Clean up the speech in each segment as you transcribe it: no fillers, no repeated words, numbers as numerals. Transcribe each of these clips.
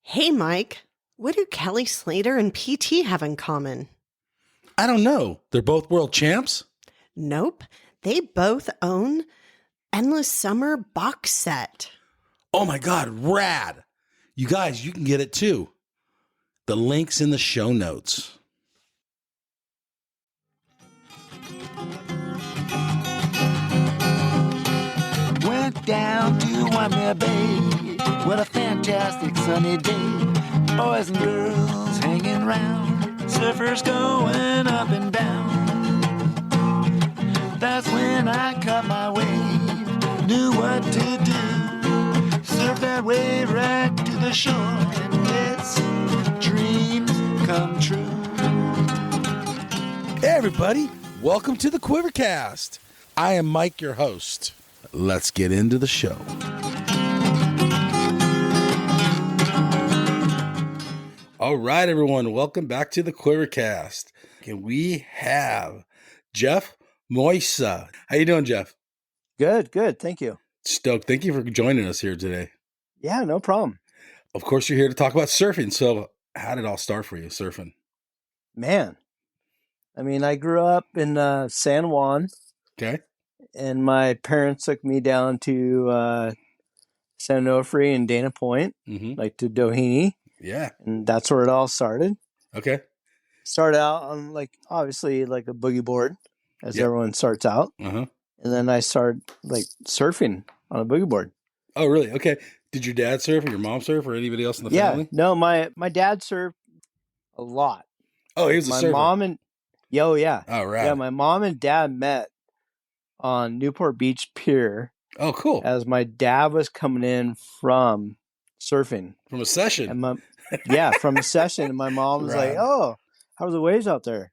Hey, Mike, what do Kelly Slater and PT have in common? I don't know. They're both world champs? Nope, they both own Endless Summer box set. Oh my God, rad. You guys, you can get it too. The link's in the show notes. Went down to Waimea Bay. What a fantastic sunny day. Boys and girls hanging round. Surfers going up and down. That's when I caught my wave. Knew what to do. Surf that wave right to the shore. And it's dreams come true. Hey everybody, welcome to the Quivercast. I am Mike, your host. Let's get into the show. All right, everyone, welcome back to the Quivercast. And we have Geoff Moysa. How you doing, Geoff? Good. Thank you. Stoked. Thank you for joining us here today. Yeah, no problem. Of course, you're here to talk about surfing. So how did it all start for you, surfing? Man, I mean, I grew up in San Juan, Okay. and my parents took me down to San Onofre and Dana Point, Mm-hmm. like to Doheny, Yeah. and that's where it all started. Okay. Started out on obviously like a boogie board, as Yep. everyone starts out, Uh-huh. and then I started surfing on a boogie board. Oh, really? Okay. Did your dad surf or your mom surf or anybody else in the family? No, my dad surfed a lot. Oh, he was a My surfer. mom and Oh, right. yeah, my mom and dad met on Newport Beach Pier. Oh, cool. As my dad was coming in from surfing. From a session. And from a session. And my mom was like, Right. "Oh, how are the waves out there?"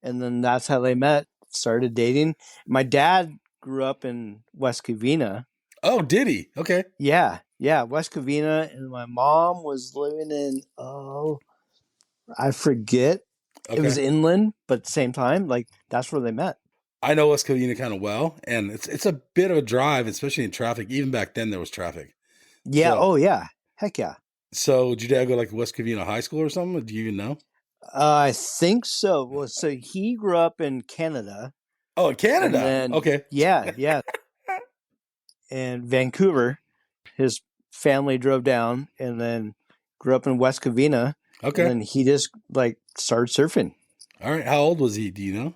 And then that's how they met, started dating. My dad grew up in West Covina. Oh, did he? Okay. Yeah, West Covina. And my mom was living in, I forget. Okay. It was inland, but at the same time, that's where they met. I know West Covina kind of well, and it's a bit of a drive, especially in traffic. Even back then, there was traffic. Yeah. So- Oh, yeah. Heck yeah. So, did your dad go to West Covina High School or something? Do you even know? I think so. Well, so he grew up in Canada. Oh, in Canada. And then- Okay. Yeah. And Vancouver, his family drove down and then grew up in West Covina. Okay. And then he just started surfing. All right. How old was he? Do you know?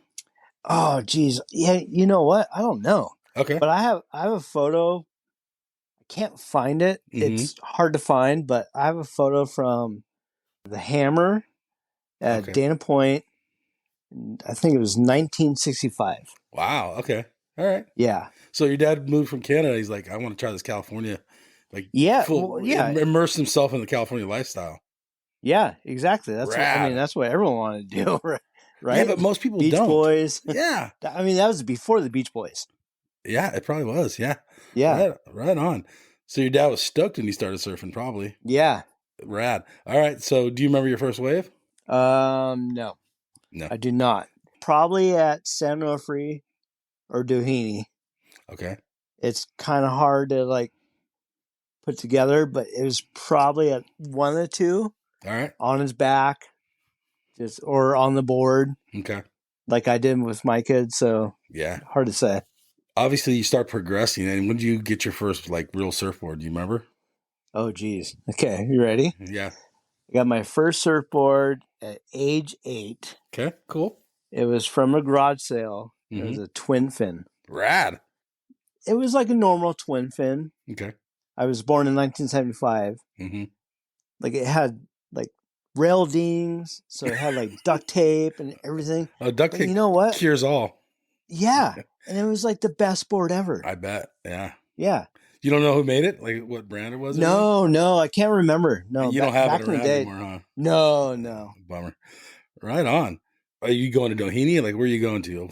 Oh, geez. Yeah. You know what? I don't know. Okay. But I have a photo. I can't find it. Mhm. It's hard to find, but I have a photo from the Hammer at Okay. Dana Point. I think it was 1965. Wow. Okay. All right. Yeah. So your dad moved from Canada. He's like, I want to try this California, Yeah. Well, yeah. immerse himself in the California lifestyle. Yeah, exactly. That's what, Rad. that's what everyone wanted to do, right? Yeah, but most people Beach don't. Boys. Yeah. I mean, that was before the Beach Boys. Yeah, it probably was. Yeah. Yeah. Right on. So your dad was stoked when he started surfing, probably. Yeah. Rad. All right. So do you remember your first wave? No, No. I do not. Probably at San Onofre or Doheny. Okay. It's kind of hard to put together, but it was probably at one of the two All right. on his back, or on the board, Okay. like I did with my kids. So Yeah. hard to say. Obviously, you start progressing. And when did you get your first real surfboard? Do you remember? Oh, geez. Okay, you ready? Yeah. I got my first surfboard at age 8. Okay. Cool. It was from a garage sale. It was a twin fin. Rad. It was like a normal twin fin. Okay. I was born in 1975. Mm-hmm. It had rail dings, so it had duct tape and everything. Oh, duct But tape you know what? cures all. Yeah, and it was the best board ever. I bet. Yeah. Yeah. You don't know who made it? What brand it was? No, I can't remember. No, You don't have back it in the around day. anymore, huh? No. Bummer. Right on. Are you going to Doheny? Where are you going to?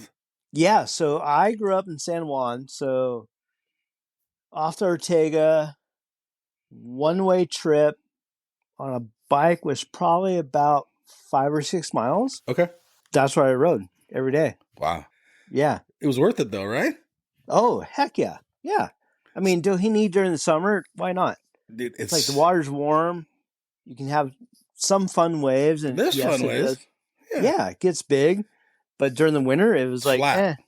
Yeah, so I grew up in San Juan, so off to Ortega, one-way trip on a bike was probably about 5 or 6 miles. Okay. That's where I rode every day. Wow. Yeah. It was worth it though, right? Oh, heck yeah. Yeah. I mean, Doheny during the summer, why not? Dude, It's the water's warm. you can have some fun waves, and There's yes, fun it waves. does. Yeah, it gets big, but during the winter, it was like, Flat.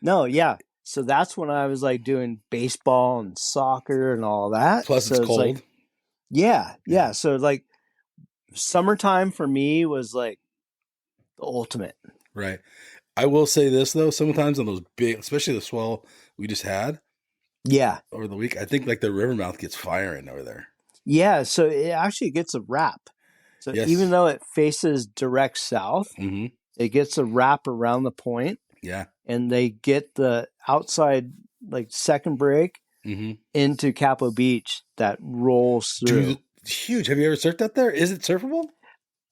no, yeah. So that's when I was like doing baseball and soccer and all that. Plus, so it's cold. like, yeah. So like, summertime for me was like the ultimate. Right. I will say this though, sometimes on those big, especially the swell we just had over the week, I think like the river mouth gets firing over there. Yeah, so it actually gets a wrap. So Yes. even though it faces direct south, Mm-hmm. it gets a wrap around the point. Yeah. And they get the outside like second break Mm-hmm. into Capo Beach that rolls through. Dude, it's huge. Have you ever surfed out there? Is it surfable?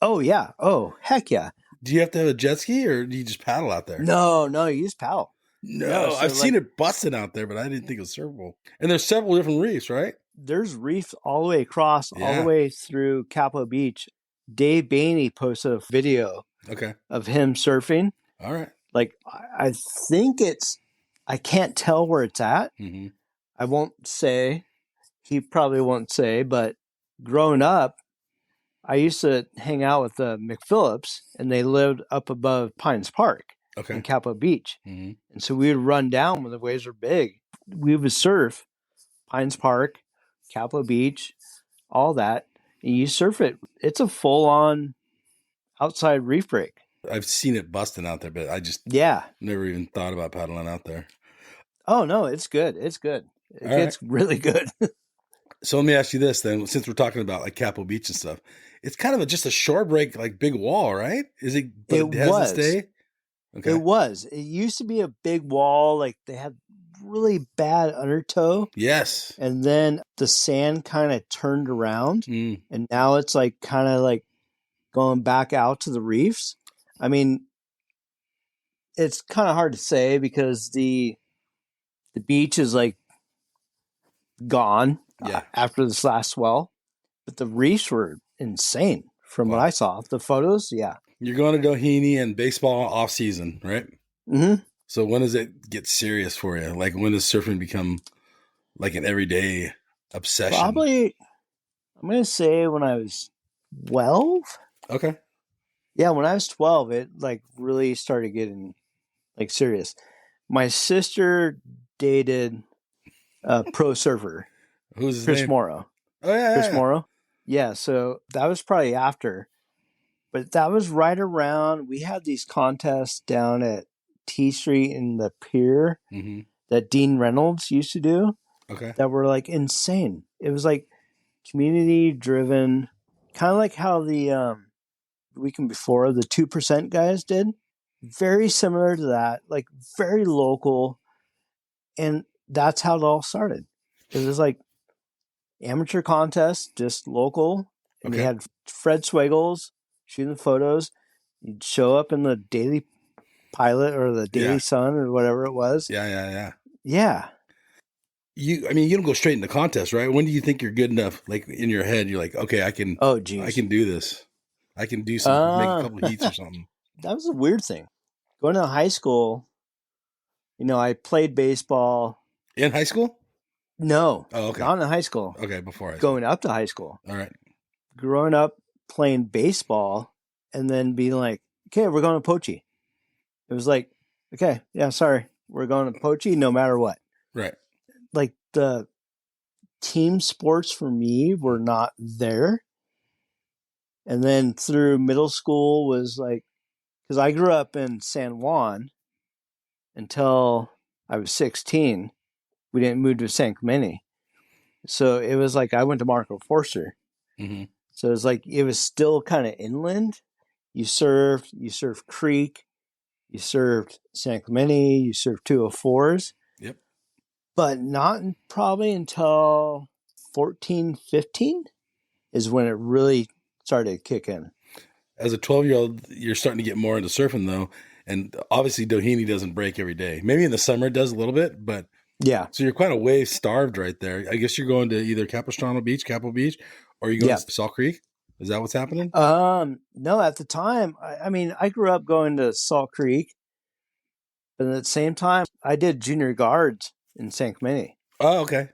Oh yeah. Oh heck yeah. Do you have to have a jet ski or do you just paddle out there? No, you use paddle. No, so I've seen it busting out there, but I didn't think it was surfable. And there's several different reefs, right? There's reefs all the way across, all Yeah. the way through Capo Beach. Dave Bainey posted a video Okay. of him surfing. All right. Like I think I can't tell where it's at. Mm-hmm. I won't say. He probably won't say, but growing up, I used to hang out with the McPhillips, and they lived up above Pines Park Okay. in Capo Beach. Mm-hmm. And so we would run down when the waves were big. We would surf Pines Park, Capo Beach, all that. And you surf it. It's a full-on outside reef break. I've seen it busting out there, but I just never even thought about paddling out there. Oh, no, it's good. It's good. It gets really good. So let me ask you this then, since we're talking about like Capo Beach and stuff, it's kind of just a shore break, like big wall, right? Is it? But it has to stay. Okay. It was. It used to be a big wall. Like they had really bad undertow. Yes. And then the sand kind of turned around, Mm. and now it's like kind of like going back out to the reefs. I mean, it's kind of hard to say because the beach is like gone after this last swell, but the reefs were insane from what I saw. The photos, You're going to Doheny and baseball off season, right? Mm-hmm. So when does it get serious for you? Like when does surfing become like an everyday obsession? Probably, I'm going to say when I was 12. Okay. Yeah, when I was 12, it like really started getting like serious. My sister dated a pro surfer. Who's his Chris name? Morrow. Oh, yeah. Chris Morrow. Yeah, so that was probably after. But that was right around, we had these contests down at T Street in the pier that Dean Reynolds used to do. Okay. That were like insane. It was like community driven, kind of like how the weekend before the 2% guys did. Very similar to that, like very local. And that's how it all started. It was like amateur contest, just local. And we had Fred Swiggles shooting the photos. You'd show up in the Daily Pilot or the Daily Sun or whatever it was. Yeah. Yeah. I mean, you don't go straight into contest, right? When do you think you're good enough? Like in your head, you're like, okay, I can do this. I can do some, make a couple of heats or something. That was a weird thing. Going to high school, I played baseball. In high school? No. Oh, okay. Not in high school. Okay, before going up to high school. All right. Growing up playing baseball and then being like, okay, we're going to Pochi. It was like, okay, yeah, sorry. We're going to Pochi no matter what. Right. Like the team sports for me were not there. And then through middle school was like, because I grew up in San Juan until I was 16. We didn't move to San Clemente. So it was like I went to Marco Forster. Mm-hmm. So it was like it was still kind of inland. You surfed Creek, you surfed San Clemente, you surfed 204s. Yep. But not probably until 14, 15 is when it really started to kick in. As a 12-year-old, you're starting to get more into surfing, though. And obviously, Doheny doesn't break every day. Maybe in the summer it does a little bit, but yeah. So you're quite a wave starved right there. I guess you're going to either Capistrano Beach, Capo Beach, or you going to Salt Creek? Is that what's happening? No, at the time, I mean, I grew up going to Salt Creek, but at the same time, I did junior guards in San Clemente. Oh, okay.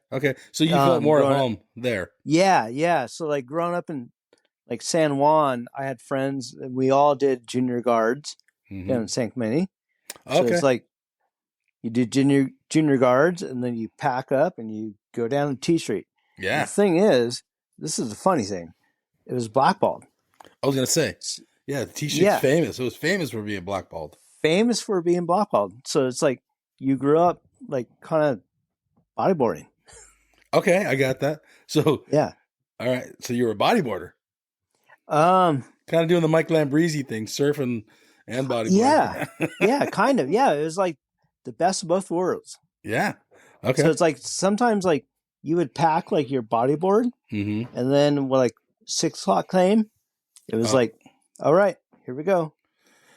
So you felt more at home there. Yeah. So like growing up in like San Juan, I had friends. We all did junior guards Mm-hmm. down in San Clemente. Okay. So it's like you do junior guards, and then you pack up and you go down to T Street. Yeah. And the thing is, this is the funny thing. It was blackballed. I was gonna say, yeah, T Street's famous. It was famous for being blackballed. Famous for being blackballed. So it's like you grew up like kind of bodyboarding. Okay, I got that. So yeah. All right. So you were a bodyboarder. Kind of doing the Mike Lambresi thing, surfing and bodyboarding. Yeah. Yeah, kind of. Yeah. It was like the best of both worlds. Yeah. Okay. So it's like sometimes like you would pack like your bodyboard, and then when like 6 o'clock came, it was like, all right, here we go.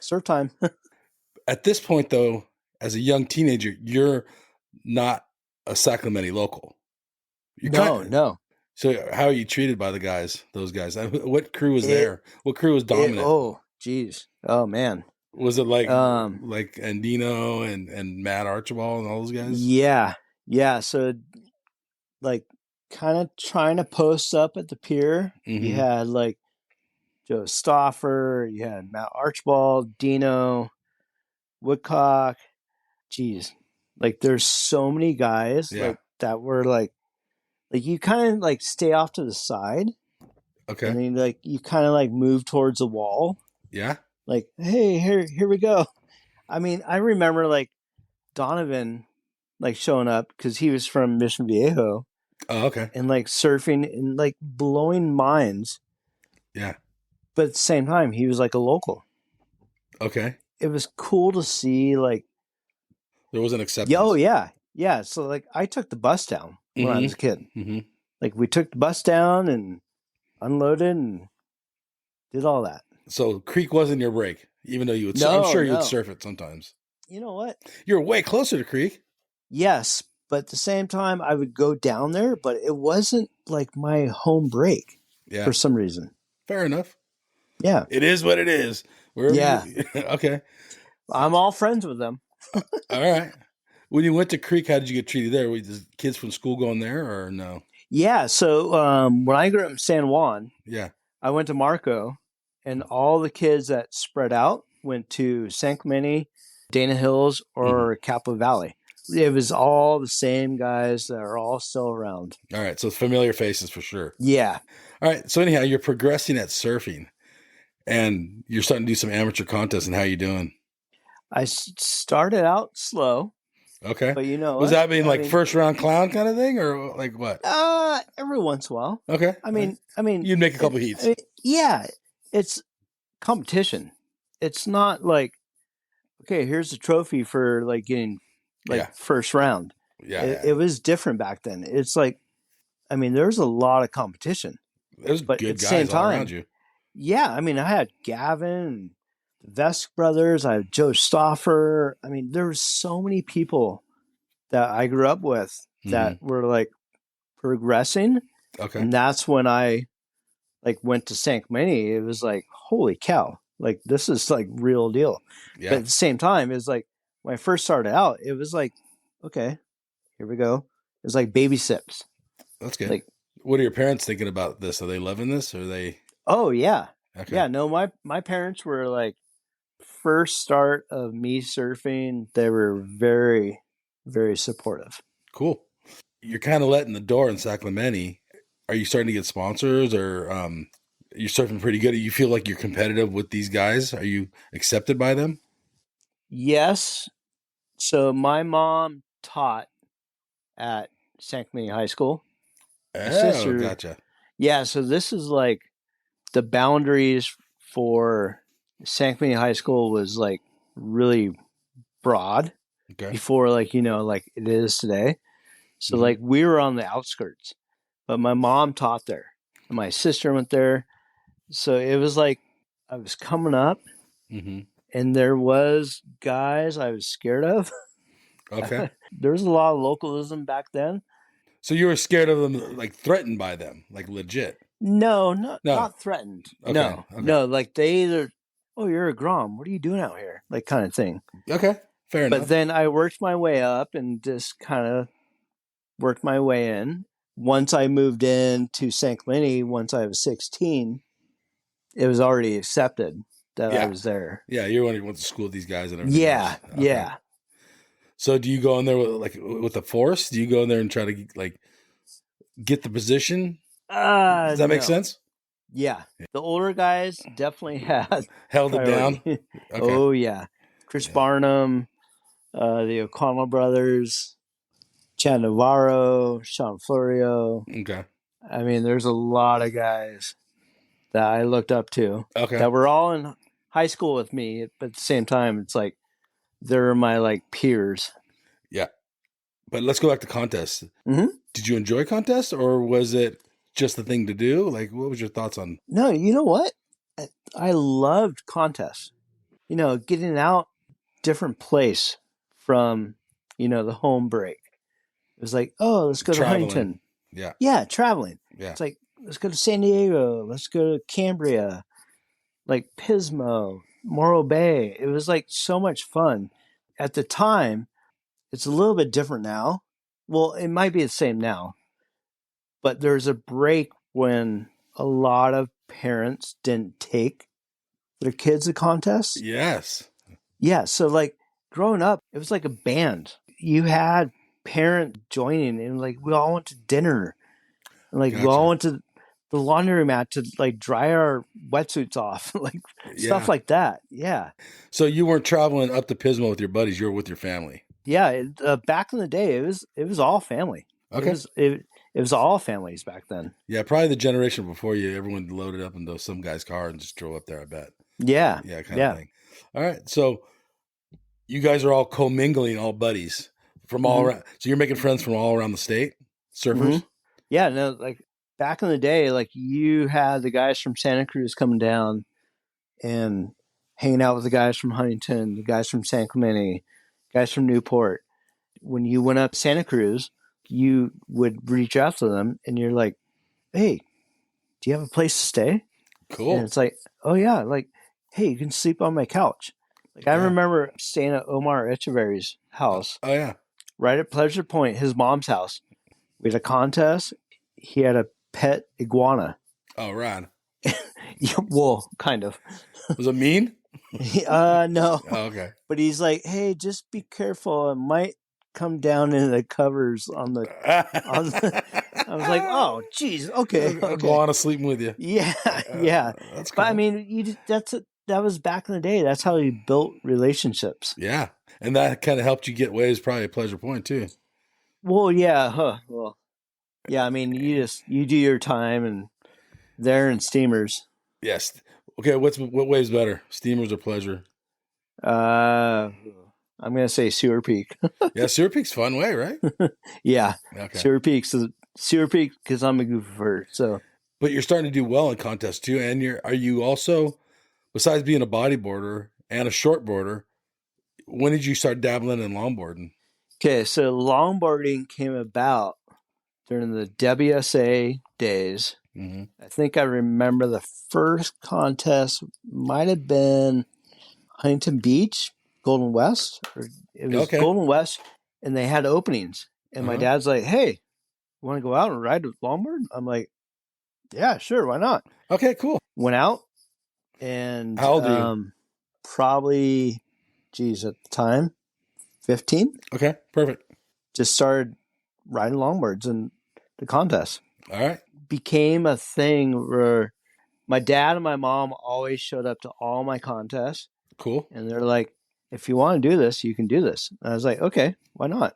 Surf time. At this point, though, as a young teenager, you're not a Sacramento local. No. So how are you treated by those guys? What crew was there? What crew was dominant? Geez. Oh, man. Was it like Andino and Matt Archibald and all those guys? Yeah. Yeah. So like kind of trying to post up at the pier. You had like Joe Stauffer, you had Matt Archibald, Dino, Woodcock. Geez. Like there's so many guys like that were like you kind of like stay off to the side. Okay. And then like you kind of like move towards the wall. Yeah. Like, hey, here we go. I mean, I remember like Donovan like showing up because he was from Mission Viejo. Oh, okay. And like surfing and like blowing minds. Yeah. But at the same time, he was like a local. Okay. It was cool to see like there was an acceptance. Oh yeah. Yeah. So like I took the bus down when I was a kid. Like we took the bus down and unloaded and did all that. So creek wasn't your break, even though you would. I'm sure you would surf it sometimes. You know what? You're way closer to creek. Yes, but at the same time, I would go down there, but it wasn't like my home break. Yeah. For some reason. Fair enough. Yeah. It is what it is. Okay. I'm all friends with them. All right. When you went to creek, how did you get treated there? Were the kids from school going there or no? Yeah. So when I grew up in San Juan, I went to Marco, and all the kids that spread out went to San Clemente, Dana Hills, or Capo Valley. It was all the same guys that are all still around. All right. So familiar faces for sure. Yeah. All right. So anyhow, you're progressing at surfing and you're starting to do some amateur contests. And how you doing? I started out slow. Okay. But you know, was that like first round clown kind of thing or like what? Every once in a while. Okay. I mean, you'd make a couple heats. Yeah. It's competition. It's not like, okay, here's the trophy for like getting like first round. It was different back then. It's like, I mean, there's a lot of competition. There's good at the guys same all time, around you. Yeah. I mean, I had Gavin and the Vesk brothers. I had Joe Stauffer. I mean, there were so many people that I grew up with that were like progressing. Okay. And that's when I like went to San Clemente. It was like, holy cow. Like, this is like real deal. Yeah. But at the same time, it's like when I first started out, it was like, okay, here we go. It was like baby steps. That's good. Like, what are your parents thinking about this? Are they loving this? Or are they? Oh yeah. Okay. Yeah. No, my parents were like first start of me surfing. They were very, very supportive. Cool. You're kind of letting the door in San Clemente. Are you starting to get sponsors or you're surfing pretty good? You feel like you're competitive with these guys? Are you accepted by them? Yes. So my mom taught at San Clemente High School. Oh, gotcha. Yeah, so this is like the boundaries for San Clemente High School was like really broad before like, you know, like it is today. So like we were on the outskirts, but my mom taught there and my sister went there. So it was like I was coming up and there was guys I was scared of. Okay. There was a lot of localism back then. So you were scared of them, like threatened by them, like legit? No, not threatened. Okay. No, like they either, oh, you're a Grom. What are you doing out here? Like kind of thing. Okay, fair enough. But then I worked my way up and just kind of worked my way in. Once I moved in to San Clemente, once I was 16, it was already accepted that I Yeah. was there. Yeah, you went to school with these guys and everything. Yeah, else. Okay. yeah. So do you go in there with the force? Do you go in there and try to like get the position? Does that make No. sense? Yeah. The older guys definitely had Held it down. priority. Okay. Oh yeah. Chris Barnum, the O'Connell brothers, Chad Navarro, Sean Florio. Okay. I mean, there's a lot of guys that I looked up to Okay. that were all in high school with me, but at the same time, it's like they're my like peers. Yeah. But let's go back to contests. Mm-hmm. Did you enjoy contests, or was it just the thing to do? Like, what was your thoughts on? No, you know what? I loved contests. You know, getting out different place from, you know, the home break. It was like, oh, let's go Traveling. to Huntington. Yeah. Yeah, traveling. Yeah. It's like, let's go to San Diego. Let's go to Cambria, like Pismo, Morro Bay. It was like so much fun. At the time, it's a little bit different now. Well, it might be the same now. But there's a break when a lot of parents didn't take their kids to contests. Yes. Yeah, so like growing up, it was like a band. You had parents joining, and like we all went to dinner, and like we Gotcha. all went to the laundromat to like dry our wetsuits off, like stuff Yeah. like that. Yeah, So you weren't traveling up to Pismo with your buddies; you were with your family. yeah. Back in the day, it was all family. Okay. It was all families back then. Yeah, probably the generation before you, everyone loaded up into some guy's car and just drove up there. I bet. Yeah, Yeah, kind of thing. All right, so you guys are all commingling, all buddies from all around. So you're making friends from all around the state, surfers. Yeah. No, like back in the day, like you had the guys from Santa Cruz coming down and hanging out with the guys from Huntington, the guys from San Clemente, guys from Newport. When you went up Santa Cruz, you would reach out to them and you're like, hey, do you have a place to stay? Cool. And it's like, oh yeah, like, hey, you can sleep on my couch. Like I remember staying at Omar Echeverry's house, Oh yeah. right at Pleasure Point, his mom's house. We had a contest. He had a pet iguana. Oh, right. Yeah, well, kind of. Was it mean? No. Oh, okay. But he's like, hey, just be careful. It might come down into the covers on the. I was like, oh, geez, okay. Go on to sleeping with you. Yeah, yeah. That's cool. But I mean, that was back in the day. That's how you built relationships. Yeah, and that kind of helped you get waves probably at Pleasure Point too. Well, yeah, well, yeah. I mean, you do your time and there in steamers. Yes. Okay. What waves better, steamers or Pleasure? I'm gonna say Sewer Peak. Yeah, Sewer Peak's fun way, right? Yeah, Okay. Sewer Peak because I'm a goofer. So, But you're starting to do well in contests too, and are you also, besides being a bodyboarder and a shortboarder, when did you start dabbling in longboarding? okay, so longboarding came about during the WSA days. Mm-hmm. I think I remember the first contest might have been Huntington Beach, Golden West. Or it was Golden West, and they had openings. And my dad's like, hey, want to go out and ride with longboard? I'm like, yeah, sure, why not? Okay, cool. Went out, and how old are you? Probably, at the time, 15. Okay, perfect. Just started riding longboards in the contest. All right. Became a thing where my dad and my mom always showed up to all my contests. Cool. And they're like, if you want to do this, you can do this. And I was like, okay, why not?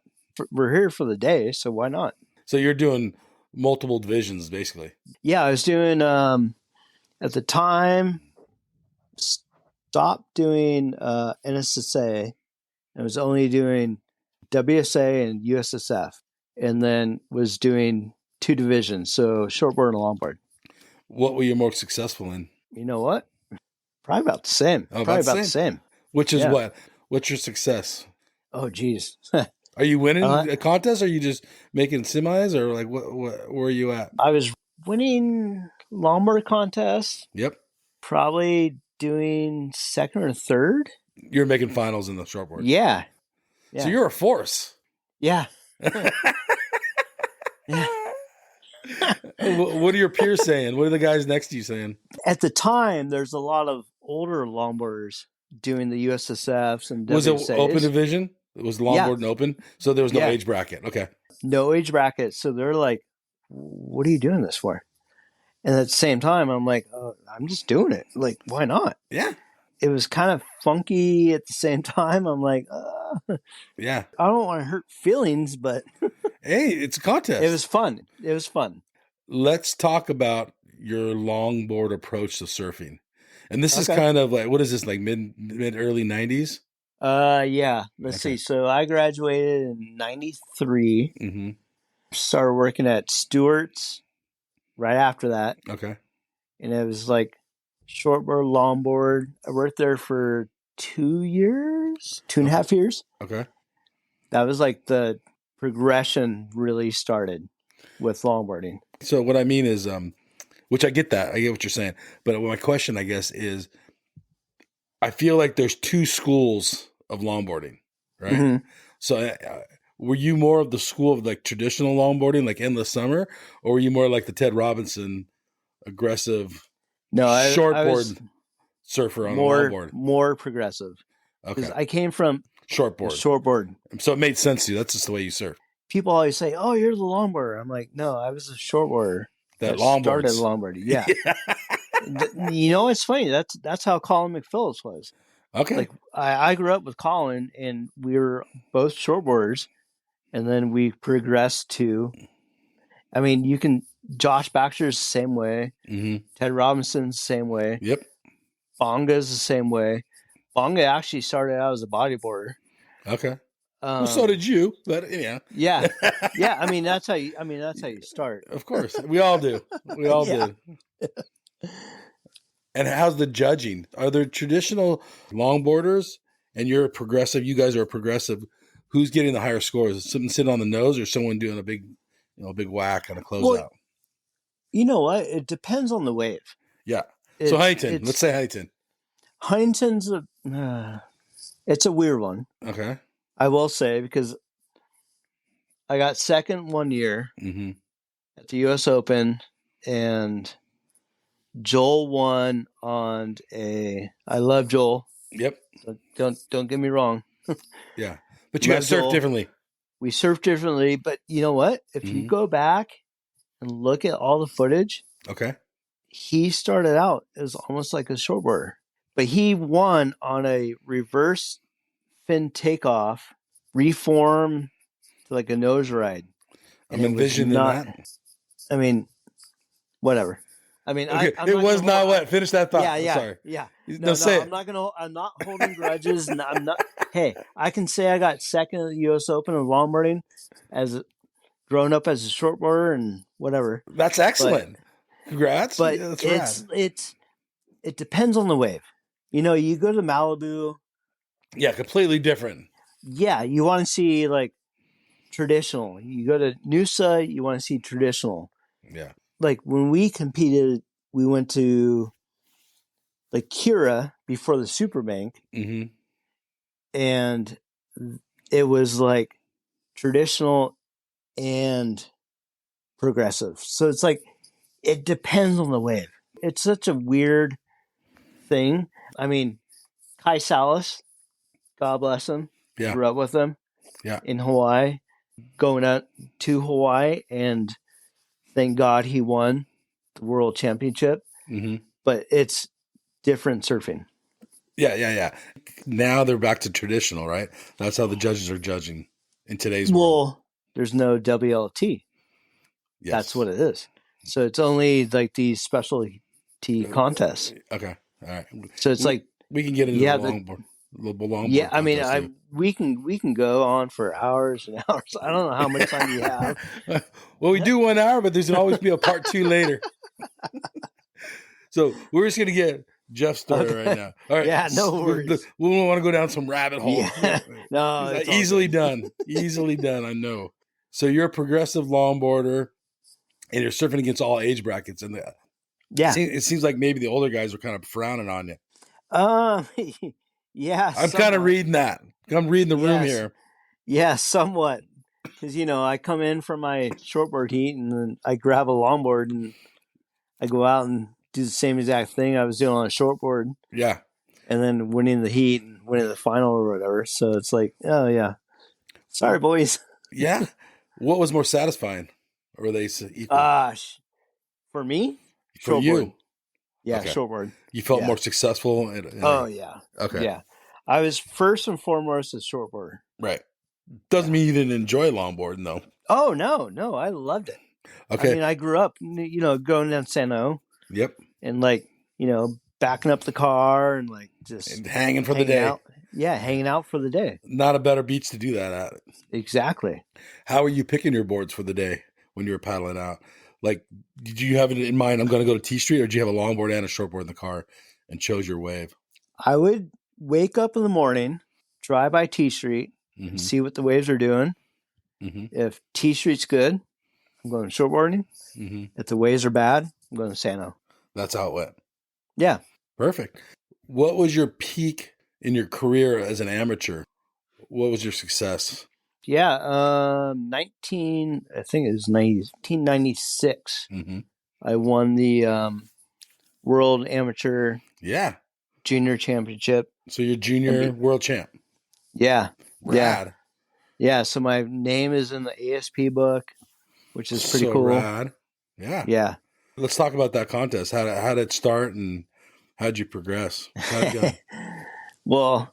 We're here for the day, so why not? So you're doing multiple divisions, basically. Yeah, I was doing, at the time, stopped doing NSSA. I was only doing WSA and USSF, and then was doing 2 divisions, so shortboard and longboard. What were you more successful in? You know what? Probably about the same. Oh, Probably about the same. Which is what? What's your success? Oh, geez. Are you winning a contest? Or are you just making semis? Or like, where are you at? I was winning longboard contests. Yep. Probably doing second or third. You're making finals in the shortboard. Yeah. So you're a force. Yeah. Yeah. What are your peers saying? What are the guys next to you saying? At the time, there's a lot of older longboarders doing the USSFs and Was it WSAs. open division? It was longboard and open, so there was no Yeah. age bracket. Okay. No age bracket. So they're like, what are you doing this for? And at the same time, I'm like, I'm just doing it. Like, why not? Yeah. It was kind of funky at the same time. I'm like, Yeah. I don't want to hurt feelings, but Hey, it's a contest. it was fun. It was fun. Let's talk about your longboard approach to surfing. And this is Okay. kind of like, what is this, like mid early 90s? Yeah. Let's Okay. see. So I graduated in 93, Mm-hmm. started working at Stewart's right after that. Okay. And it was like shortboard, longboard. I worked there for 2 years, 2.5 years. Okay. That was like the progression really started with longboarding. So what I mean is, which I get that. I get what you're saying. But my question, I guess, is I feel like there's two schools of longboarding, right? Mm-hmm. So were you more of the school of like traditional longboarding, like endless summer, or were you more like the Ted Robinson aggressive No, I shortboard was surfer on a longboard? more progressive. Because Okay. I came from Shortboard. shortboard. So it made sense to you. That's just the way you surf. People always say, "Oh, you're the longboarder." I'm like, "No, I was a shortboarder That started longboards. longboarding." Yeah. You know, it's funny. That's how Colin McPhillips was. Okay. Like I grew up with Colin, and we were both shortboarders, and then we progressed to. I mean, you can. Josh Baxter's the same way. Mm-hmm. Ted Robinson's the same way. Yep. Bonga's the same way. Bonga actually started out as a bodyboarder. Okay. Well, so did you, but yeah. Yeah, yeah. I mean, that's how you. I mean, that's how you start. Of course, we all do. We all Yeah. do. And how's the judging? Are there traditional longboarders, and you're a progressive? You guys are a progressive. Who's getting the higher scores? Is something sitting on the nose, or someone doing a big, big whack and a closeout? Well, you know what? It depends on the wave. Yeah. So Huntington, let's say Huntington. Huntington's it's a weird one. Okay. I will say, because I got second 1 year Mm-hmm. at the U.S. Open, and Joel won on I love Joel. Yep. Don't get me wrong. Yeah. But you guys surf Joel. differently. We surf differently, but you know what? If you Mhm. go back and look at all the footage, Okay. he started out as almost like a shortboarder, but he won on a reverse fin takeoff, reform to like a nose ride. I'm And it was envisioning not- that. I mean, whatever. I mean, Okay. I'm It not was gonna not hold- what. Finish that thought. Yeah, I'm yeah, sorry. yeah. No, say it. I'm not holding grudges. And I'm not. Hey, I can say I got second at the U.S. Open in longboarding growing up as a shortboarder and whatever. That's excellent. Congrats. But Yeah, that's rad. it depends on the wave. You go to Malibu. Yeah, completely different. Yeah, you want to see like traditional. You go to Noosa, you want to see traditional. Yeah. Like when we competed, we went to like Kira before the Superbank, Mm-hmm. and it was like traditional and progressive. So it's like it depends on the wave. It's such a weird thing. I mean, Kai Salas, God bless him, Yeah. grew up with him. Yeah. In Hawaii, going out to Hawaii, and thank God he won the world championship. Mm-hmm. But it's different surfing. Yeah. Now they're back to traditional, right? That's how the judges are judging in today's world. Well, there's no WLT. Yes. That's what it is. So it's only like these specialty contests. Okay. All right. So it's like, We can get into Yeah, the longboard. The longboard yeah, I mean, contest, we can go on for hours and hours. I don't know how much time you have. Well, we do 1 hour, but there's always be a part 2 later. So we're just gonna get Geoff's story Okay. right now. All right. Yeah, no worries. We don't want to go down some rabbit hole. Yeah. No, it's all Easily good. done. Easily done. I know. So you're a progressive longboarder, and you're surfing against all age brackets. And Yeah. it seems like maybe the older guys are kind of frowning on you. Yeah. I'm kind of somewhat. reading that. I'm reading the room Yes. here. Yeah, somewhat. Because, I come in from my shortboard heat and then I grab a longboard and I go out and do the same exact thing I was doing on a shortboard Yeah. and then winning the heat and winning the final or whatever. So it's like, oh, yeah. Sorry, boys. Yeah. What was more satisfying? Or were they equal? For me? For Shortboard. you? Yeah, Okay. shortboard. You felt Yeah. more successful? Oh, yeah. Okay. Yeah. I was first and foremost a shortboarder. Right. Doesn't mean you didn't enjoy longboarding, though. Oh, no. I loved it. Okay. I mean, I grew up, going down Sano Yep. and backing up the car and just And hanging for the day. out. Yeah, hanging out for the day. Not a better beach to do that at. Exactly. How are you picking your boards for the day when you were paddling out? Like, did you have it in mind, I'm going to go to T Street, or did you have a longboard and a shortboard in the car and chose your wave? I would wake up in the morning, drive by T Street, Mm-hmm. see what the waves are doing. Mm-hmm. If T Street's good, I'm going shortboarding. Mm-hmm. If the waves are bad, I'm going to Sano. That's how it went. Yeah. Perfect. What was your peak in your career as an amateur? What was your success? Yeah. I think it was 1996. Mm-hmm. I won the World Amateur Yeah. Junior Championship. So you're junior world champ. Yeah. Rad. Yeah. So my name is in the ASP book, which is pretty So cool. rad. Yeah. Yeah. Let's talk about that contest. How did it start and how'd you progress? How'd it go? Well,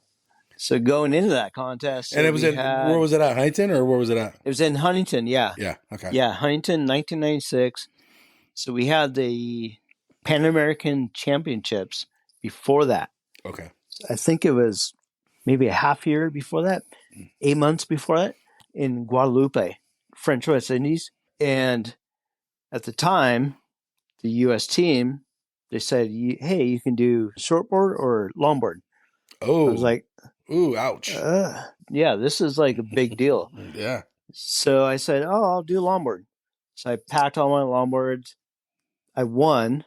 so going into that contest, And it was where was it at? Huntington, or where was it at? It was in Huntington. Yeah. Yeah. Okay. Yeah. Huntington, 1996. So we had the Pan American Championships before that. Okay. I think it was maybe a half year before that, 8 months before that, in Guadalupe, French West Indies. And at the time, the U.S. team, they said, hey, you can do shortboard or longboard. Oh. I was like, ooh, ouch. yeah, this is like a big deal. Yeah. So I said, oh, I'll do longboard. So I packed all my longboards. I won,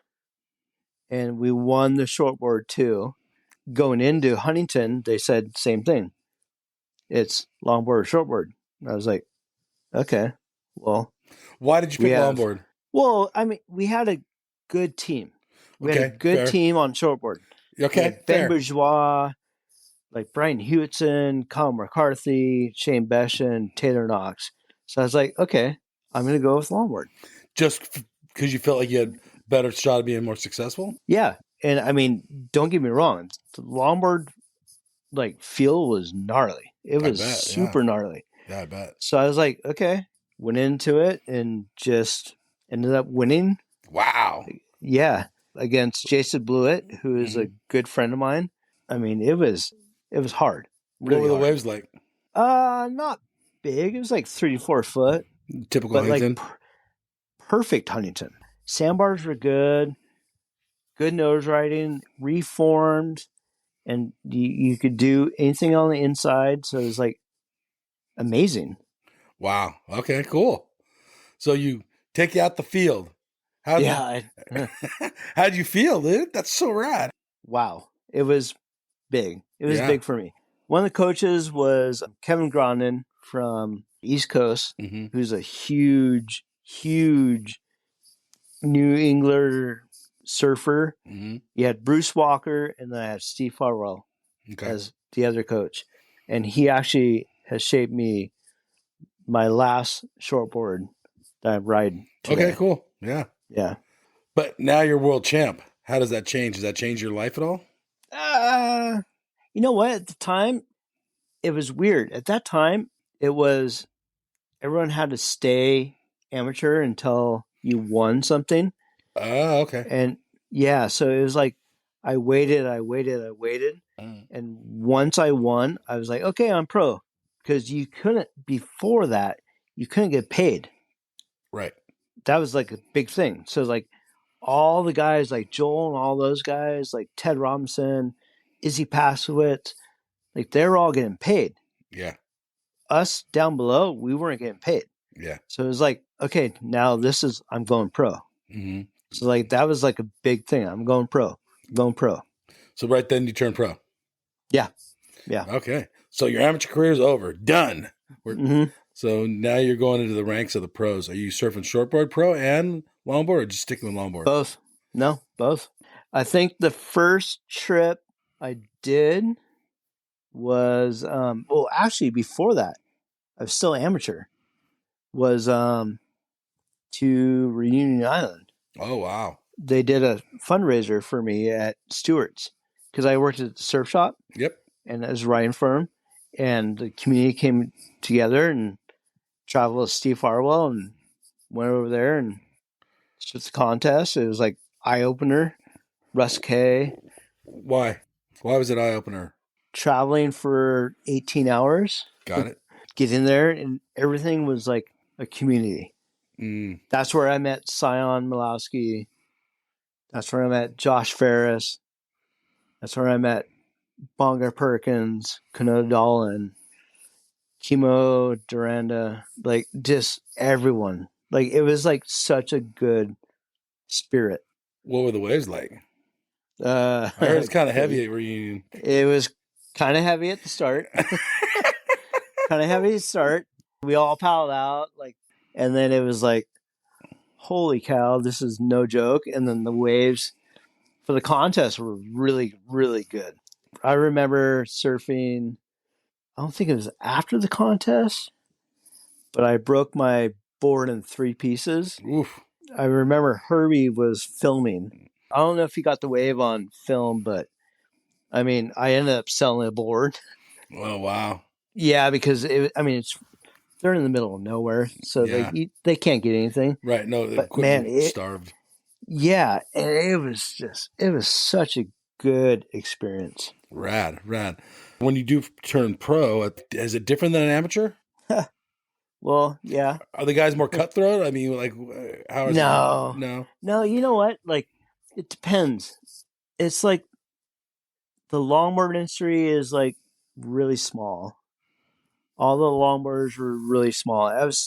and we won the shortboard too. Going into Huntington, they said same thing. It's longboard or shortboard. I was like, okay, well. Why did you pick longboard? Well, I mean, we had a good team. We had a good team on shortboard. Okay, Ben Bourgeois, like Brian Hewitson, Colin McCarthy, Shane Beshan, Taylor Knox. So I was like, okay, I'm going to go with longboard. Just because you felt like you had better shot of being more successful? Yeah. And I mean, don't get me wrong. The longboard feel was gnarly. It was super gnarly. Yeah, I bet. So I was like, okay, went into it and just ended up winning. Wow. Yeah. Against Jason Blewett, who is a good friend of mine. I mean, it was hard. Really what were the waves like? Not big. It was like 3 to 4 foot. Typical Huntington. Perfect Huntington. Sandbars were good nose riding, reformed, and you could do anything on the inside. So it was like amazing. Wow. Okay, cool. So you take you out the field. How'd you feel, dude? That's so rad. Wow. It was big. It was big for me. One of the coaches was Kevin Grondin from East Coast, who's a huge New Englander surfer. You had Bruce Walker, and then I had Steve Farwell as the other coach. And he actually has shaped me my last shortboard that I ride today. Okay, cool. Yeah. Yeah. But now you're world champ. How does that change? Does that change your life at all? You know what? At the time, it was weird. At that time, it was everyone had to stay amateur until you won something. Oh, okay. And yeah, so it was like I waited. And once I won, I was like, okay, I'm pro. Because before that, you couldn't get paid. Right. That was like a big thing. So like all the guys like Joel and all those guys, like Ted Robinson, Izzy Pasowitz, like they're all getting paid. Yeah. Us down below, we weren't getting paid. Yeah. So it was like, okay, now I'm going pro. So like that was like a big thing. I'm going pro. So right then you turned pro. Yeah. Yeah. Okay. So your amateur career is over. Done. So now you're going into the ranks of the pros. Are you surfing shortboard pro and longboard, or just sticking with longboard? Both. No, both. I think the first trip I did was well, actually before that, I was still amateur. Was to Reunion Island. Oh wow! They did a fundraiser for me at Stewart's because I worked at the surf shop. Yep. And I was riding for him, and the community came together and traveled with Steve Farwell and went over there and it's the contest. It was like eye opener. Russ K. Why? Why was it eye opener? Traveling for 18 hours. Got it. Get in there, and everything was like a community. That's where I met Sion Milowski. That's where I met Josh Ferris. That's where I met Bonga Perkins, Kanoda Dolan, Kimo Duranda, like just everyone. Like it was like such a good spirit. What were the waves like? I heard it's kind of heavy at Reunion. It was kind of heavy at the start. Kind of heavy to start. We all paddled out, like, and then it was like, holy cow, this is no joke. And then the waves for the contest were really, really good. I remember surfing, I don't think it was after the contest, but I broke my board in 3 pieces. Oof. I remember Herbie was filming. I don't know if he got the wave on film, but I mean, I ended up selling a board. Oh, wow. Yeah, because they're in the middle of nowhere, so they can't get anything. Right. No, the equipment starved. Yeah, and it was such a good experience. Rad. When you do turn pro, is it different than an amateur? Well, yeah. Are the guys more cutthroat? I mean, like, how is No. it? No, you know what? Like, it depends. It's like the longboard industry is like really small. All the longboarders were really small. I was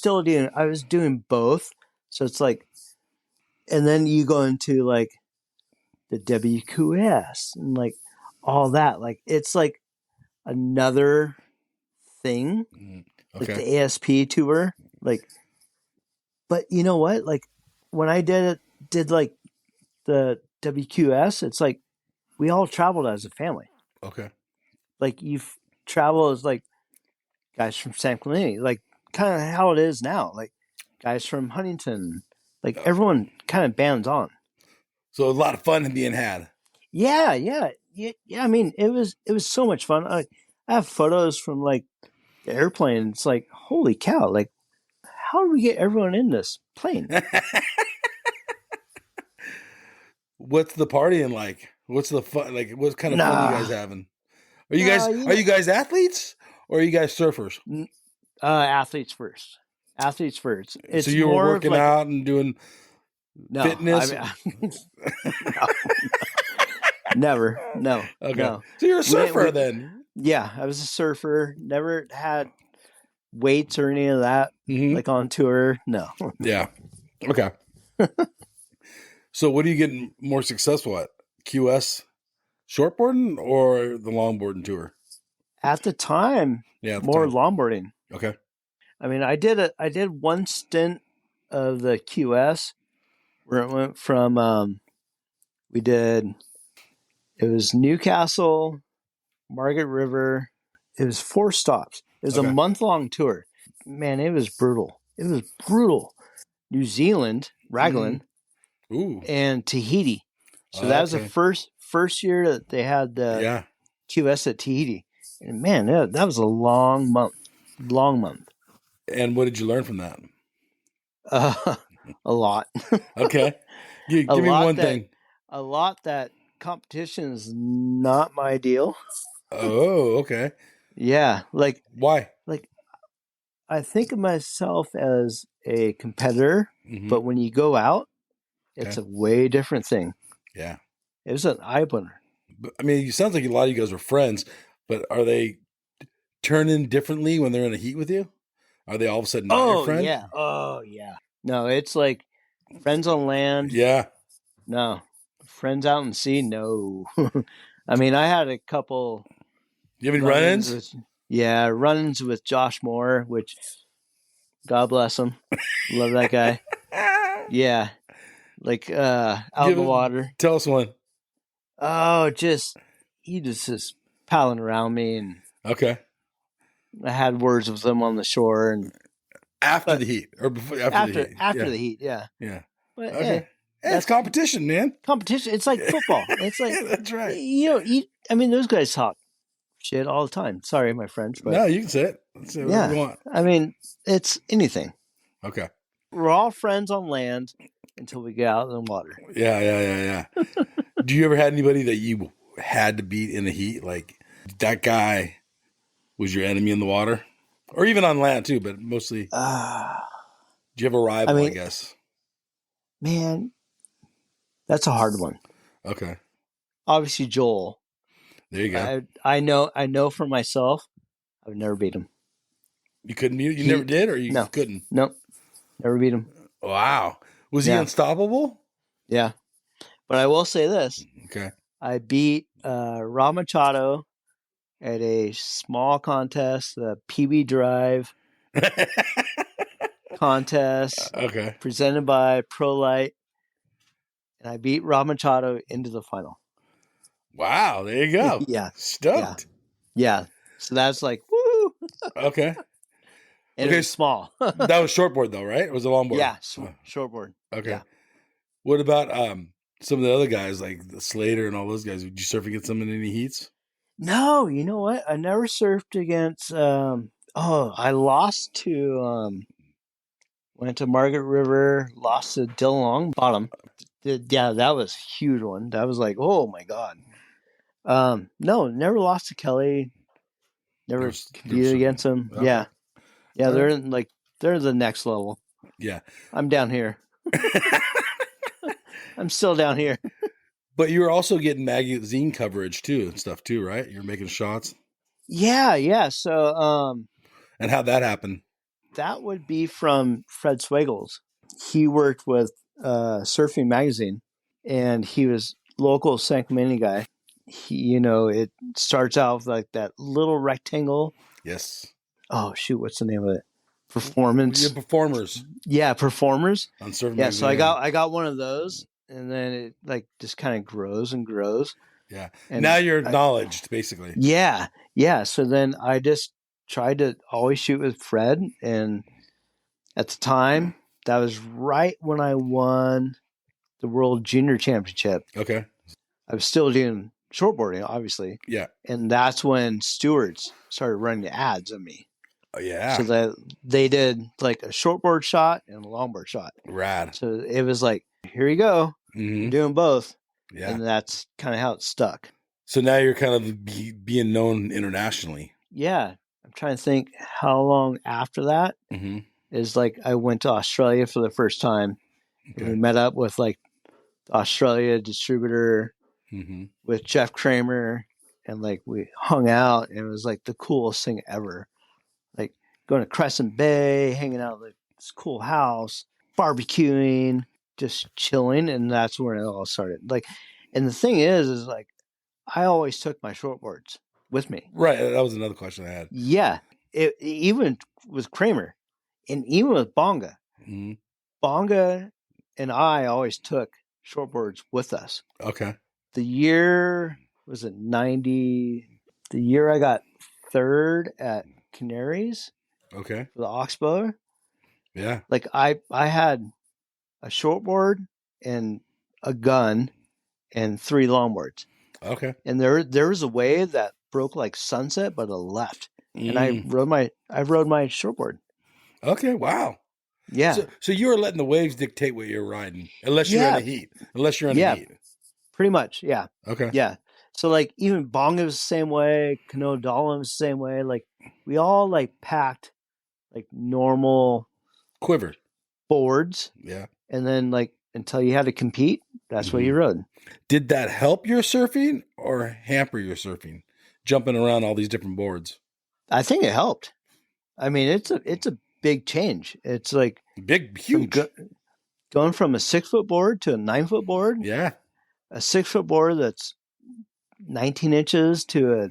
doing both. So it's like, and then you go into like the WQS and like all that. Like, it's like another thing. Okay. Like the ASP tour. Like, but you know what? Like when I did like the WQS, it's like we all traveled as a family. Okay. Like you've traveled as like guys from San Clemente, like kind of how it is now. Like guys from Huntington, like everyone kind of bands on. So a lot of fun being had. Yeah. I mean, it was so much fun. I have photos from like the airplane. It's like, holy cow! Like, how do we get everyone in this plane? What's the partying like? What's the fun? Like, what kind of fun you guys having? Are you guys athletes or are you guys surfers? Athletes first. It's so you were working out and doing fitness? Never. No. Okay. No. So you're a surfer then? Yeah, I was a surfer. Never had weights or any of that, like on tour. No. Yeah. Okay. So what are you getting more successful at? QS shortboarding or the longboarding tour? At the time, more longboarding. Okay. I mean, I did one stint of the QS where it went from it was Newcastle, Margaret River. It was 4 stops. It was a month-long tour. Man, it was brutal. New Zealand, Raglan, and Tahiti. So that was the first year that they had the QS at Tahiti. And man, that was a long month. And what did you learn from that? A lot. Okay. Give me one thing. A lot that competition is not my deal. Oh, okay. Yeah. Like, why? Like, I think of myself as a competitor, but when you go out, it's a way different thing. Yeah. It was an eye opener. I mean, it sounds like a lot of you guys were friends, but are they turning differently when they're in a heat with you? Are they all of a sudden not your friend? Yeah. Oh, yeah. No, it's like friends on land. Yeah. No. Friends out in sea? No. I mean, I had a couple. You have any run-ins? Run-ins with Josh Moore, which God bless him. Love that guy. Yeah. Like out in the water. Tell us one. Oh, he just palling around me, and Okay. I had words with him on the shore, and After the heat or before after the heat. After the heat, yeah. Yeah. But Okay. Hey, it's competition, man. Competition. It's like football. It's like That's right. Those guys talk shit all the time. Sorry, my French, but No, you can say it. Say whatever you want. I mean, it's anything. Okay. We're all friends on land until we get out in the water. Yeah. Do you ever had anybody that you had to beat in the heat? Like that guy was your enemy in the water? Or even on land too, but mostly. Do you have a rival, I guess? Man, that's a hard one. Okay. Obviously, Joel. There you go. I know for myself, I've never beat him. You couldn't beat him? You never did, or you couldn't? Nope. Never beat him. Wow. Was he unstoppable? Yeah. But I will say this. Okay. I beat Rob Machado at a small contest, the PB Drive contest. Okay. Presented by ProLight. And I beat Rob Machado into the final. Wow. There you go. Yeah. Stoked. Yeah. So that's like, woo. Okay. And it was small. That was shortboard though, right? It was a longboard. Yeah. Shortboard. Okay. Yeah. What about some of the other guys like the Slater and all those guys? Did you surf against them in any heats? No, you know what? I never surfed against. I lost to. Went to Margaret River, lost to Dylan Longbottom. Yeah, that was a huge one. That was like, oh my god. No, never lost to Kelly. Never competed against him. Okay. Yeah, they're the next level. Yeah, I'm down here. I'm still down here. But you were also getting magazine coverage too and stuff too, right? You're making shots. Yeah. So, and how'd that happen? That would be from Fred Swagels. He worked with Surfing Magazine, and he was local San Clemente guy. It starts out with like that little rectangle. Yes. Oh shoot, what's the name of it? Performance. Yeah, Performers. Yeah, Performers. On Surfing Yeah, Magazine. so I got one of those, and then it like just kind of grows and grows. Yeah. And now you're acknowledged, basically. Yeah. So then I just tried to always shoot with Fred, and at the time, that was right when I won the World Junior Championship. Okay. I was still doing shortboarding, obviously. Yeah. And that's when Stewart's started running ads on me. Oh, yeah. So that they did like a shortboard shot and a longboard shot. Rad. So it was like, here you go. Mm-hmm. You're doing both. Yeah. And that's kind of how it stuck. So now you're kind of being known internationally. Yeah. I'm trying to think how long after that is like I went to Australia for the first time. Okay. We met up with like the Australia distributor with Jeff Kramer, and like we hung out, and it was like the coolest thing ever. Like going to Crescent Bay, hanging out at this cool house, barbecuing, just chilling, and that's where it all started. Like, and the thing is like I always took my shortboards with me. Right. That was another question I had. Yeah. Even with Kramer and even with Bonga. Mm-hmm. Bonga and I always took shortboards with us. Okay. The year, was it 90? The year I got third at Canaries. Okay. For the Oxbow. Yeah. Like I had a shortboard and a gun and 3 longboards. Okay. And there was a wave that broke like sunset, but a left. And I rode my shortboard. Okay, wow. Yeah. So you were letting the waves dictate what you're riding, unless you're in the heat. Unless you're in the heat. Pretty much, yeah. Okay. Yeah. So like even Bonga was the same way, Canoa Dolan was the same way. Like we all like packed like normal quiver boards. Yeah. And then like until you had to compete, that's what you rode. Did that help your surfing or hamper your surfing? Jumping around all these different boards. I think it helped. I mean, it's a big change. It's like huge. Going from a 6-foot board to a 9-foot board. Yeah. A 6-foot board that's 19 inches to a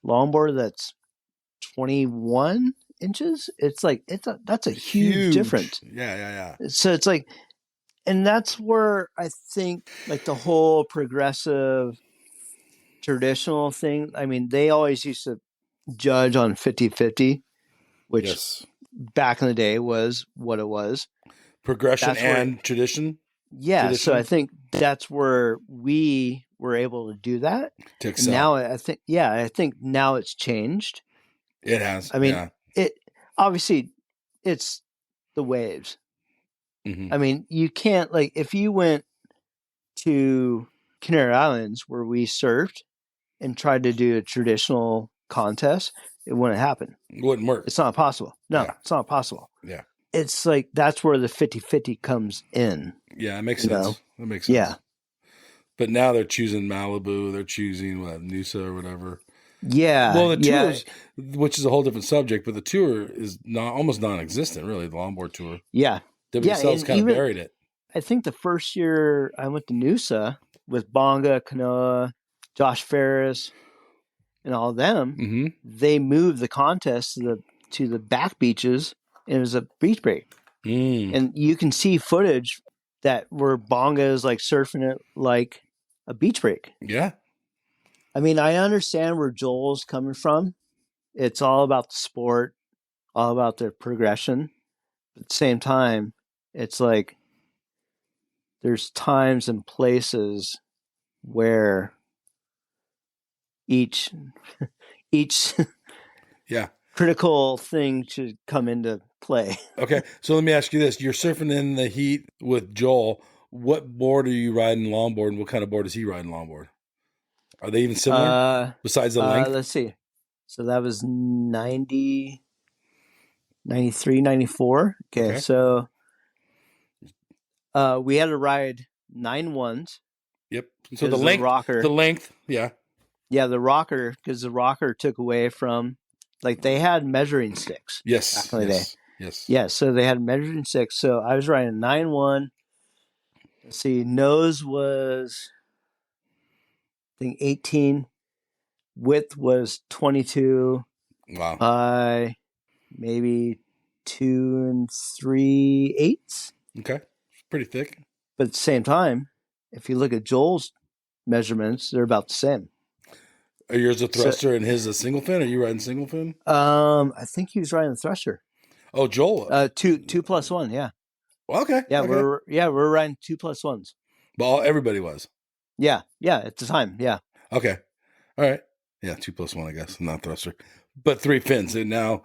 longboard that's 21 inches. It's like that's a huge difference. Yeah. So it's like, and that's where I think like the whole progressive traditional thing. I mean, they always used to judge on 50-50, which Yes. back in the day was what it was. Progression That's where- and tradition Yeah, so Traditional? I think that's where we were able to do that. to And excel. now I think now it's changed. It has. I mean, yeah. it obviously it's the waves. Mhm. I mean, you can't like if you went to Canary Islands where we surfed and tried to do a traditional contest, it wouldn't happen. It wouldn't work. It's not possible. No, Yeah. it's not possible. Yeah. It's like that's where the 50-50 comes in. Yeah, it makes You sense. know? That makes sense. Yeah. But now they're choosing Malibu. They're choosing Noosa or whatever. Yeah. Well, the yeah. tours, which is a whole different subject, but the tour is almost non-existent, really. The longboard tour. Yeah. WSL's and kind of even- buried it. I think the first year I went to Noosa with Bonga, Kanoa, Josh Ferris, and all of them, Mm-hmm. they moved the contest to the back beaches, and it was a beach break. Mm. And you can see footage that where Bonga is like surfing it like a beach break. Yeah. I mean, I understand where Joel's coming from. It's all about the sport, all about their progression. At the same time, it's like there's times and places where each Yeah. critical thing should come into play. Okay. So let me ask you this. You're surfing in the heat with Joel. What board are you riding longboard, and what kind of board is he riding longboard? Are they even similar besides the length? Let's see. So that was 90, 93, 94. Okay. Okay. So we had to ride 9-1s. Yep. So the 'cause length. rocker. The length. Yeah. Yeah, the rocker, because the rocker took away from, like, they had measuring sticks. Yes. Back in the yes. Yes. Yeah, so they had measuring sticks. So I was riding 9-1. Let's see, nose was, I think, 18. Width was 22 Wow. by maybe 2 3/8. Okay. It's pretty thick. But at the same time, if you look at Joel's measurements, they're about the same. Are yours a thruster and his a single fin? Are you riding single fin? I think he was riding the thruster. Oh, Joel. 2+1, yeah. Okay. Yeah, okay. we're riding 2+1s. Well, everybody was. Yeah, at the time, yeah. Okay. All right. Yeah, 2+1, I guess, not thruster, but 3 fins. And now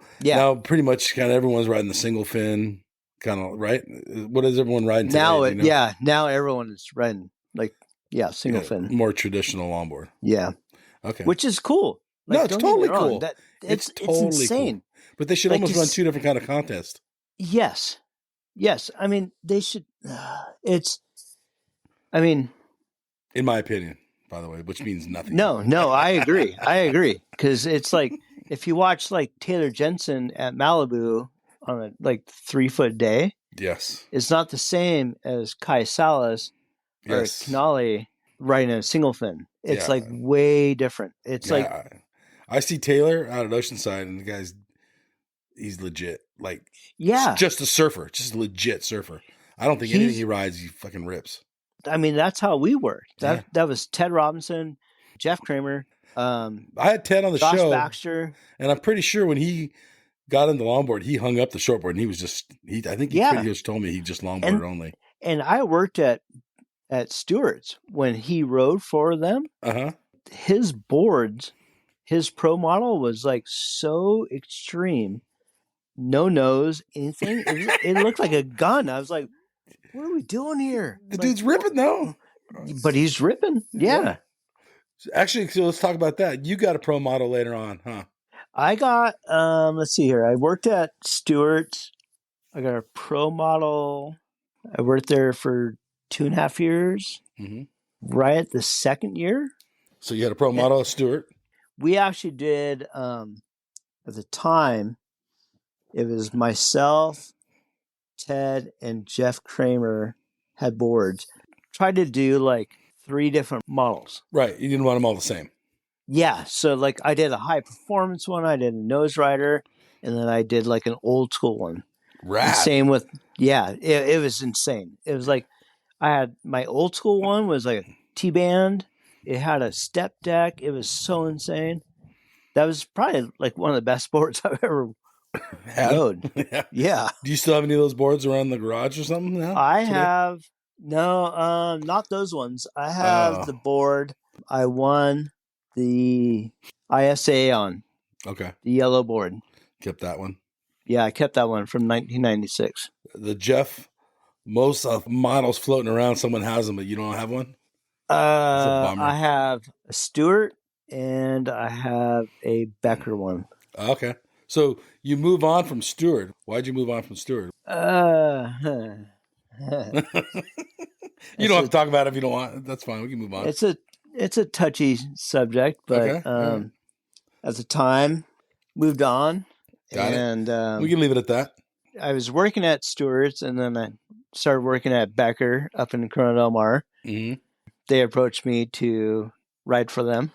pretty much kind of everyone's riding the single fin, kind of right. What is everyone riding today? Now, do you know? now everyone is riding single fin. more traditional longboard. Yeah, Okay, which is cool. No, it's don't get me totally wrong, cool. It's totally insane. cool. But they should Like almost you run s- 2 different kind of contests, Yes. I mean, they should. I mean, in my opinion. By the way, which means nothing. no, I agree. Because it's like if you watch like Taylor Jensen at Malibu on a 3-foot day, Yes. it's not the same as Kai Salas or Yes. Canale riding a single fin. It's Yeah. like way different. It's like I see Taylor out at Oceanside, and the he's legit. Like, yeah. just a surfer, just a legit surfer. I don't think anything he rides, he fucking rips. I mean, that's how we were. That was Ted Robinson, Jeff Kramer, I had Ted on the Josh show, Baxter. and I'm pretty sure when he got into longboard, he hung up the shortboard, and he was just I think he Yeah. pretty much told me he just longboarded only. And I worked at Stewart's when he rode for them. Uh-huh. His boards, his pro model was like so extreme. No nose, anything. It looked like a gun. I was like, what are we doing here? The Like, dude's ripping though. But he's ripping. Yeah. Actually, so let's talk about that. You got a pro model later on, huh? I got, let's see here. I worked at Stewart's. I got a pro model. I worked there for 2.5 years. Mm-hmm. Right at the second year, So you had a pro model, Stewart. we actually did, at the time, it was myself, Ted, and Jeff Kramer had boards. Tried to do 3 different models. Right. You didn't want them all the same. Yeah. So I did a high performance one. I did a nose rider. and then I did like an old school one. And Rad. same with, it was insane. It was like I had my old school one was like a T-band. It had a step deck. It was so insane. That was probably like one of the best boards I've ever rode. Yeah. Yeah. Do you still have any of those boards around the garage or something now? I today? have, no, not those ones. I have the board I won the ISA on, Okay. the yellow board. Kept that one. Yeah, I kept that one from 1996. The Geoff Moysa models floating around. Someone has them, but you don't have one? bummer. I have a Stewart and I have a Becker one. Okay. So you move on from Stewart. Why'd you move on from Stewart? Huh. You don't have to talk about it if you don't want. That's fine. We can move on. It's a touchy subject, but Okay. Right. at the time, moved on. Got it. And We can leave it at that. I was working at Stewart's, and then I started working at Becker up in Corona Del Mar. Mm-hmm. They approached me to ride for them,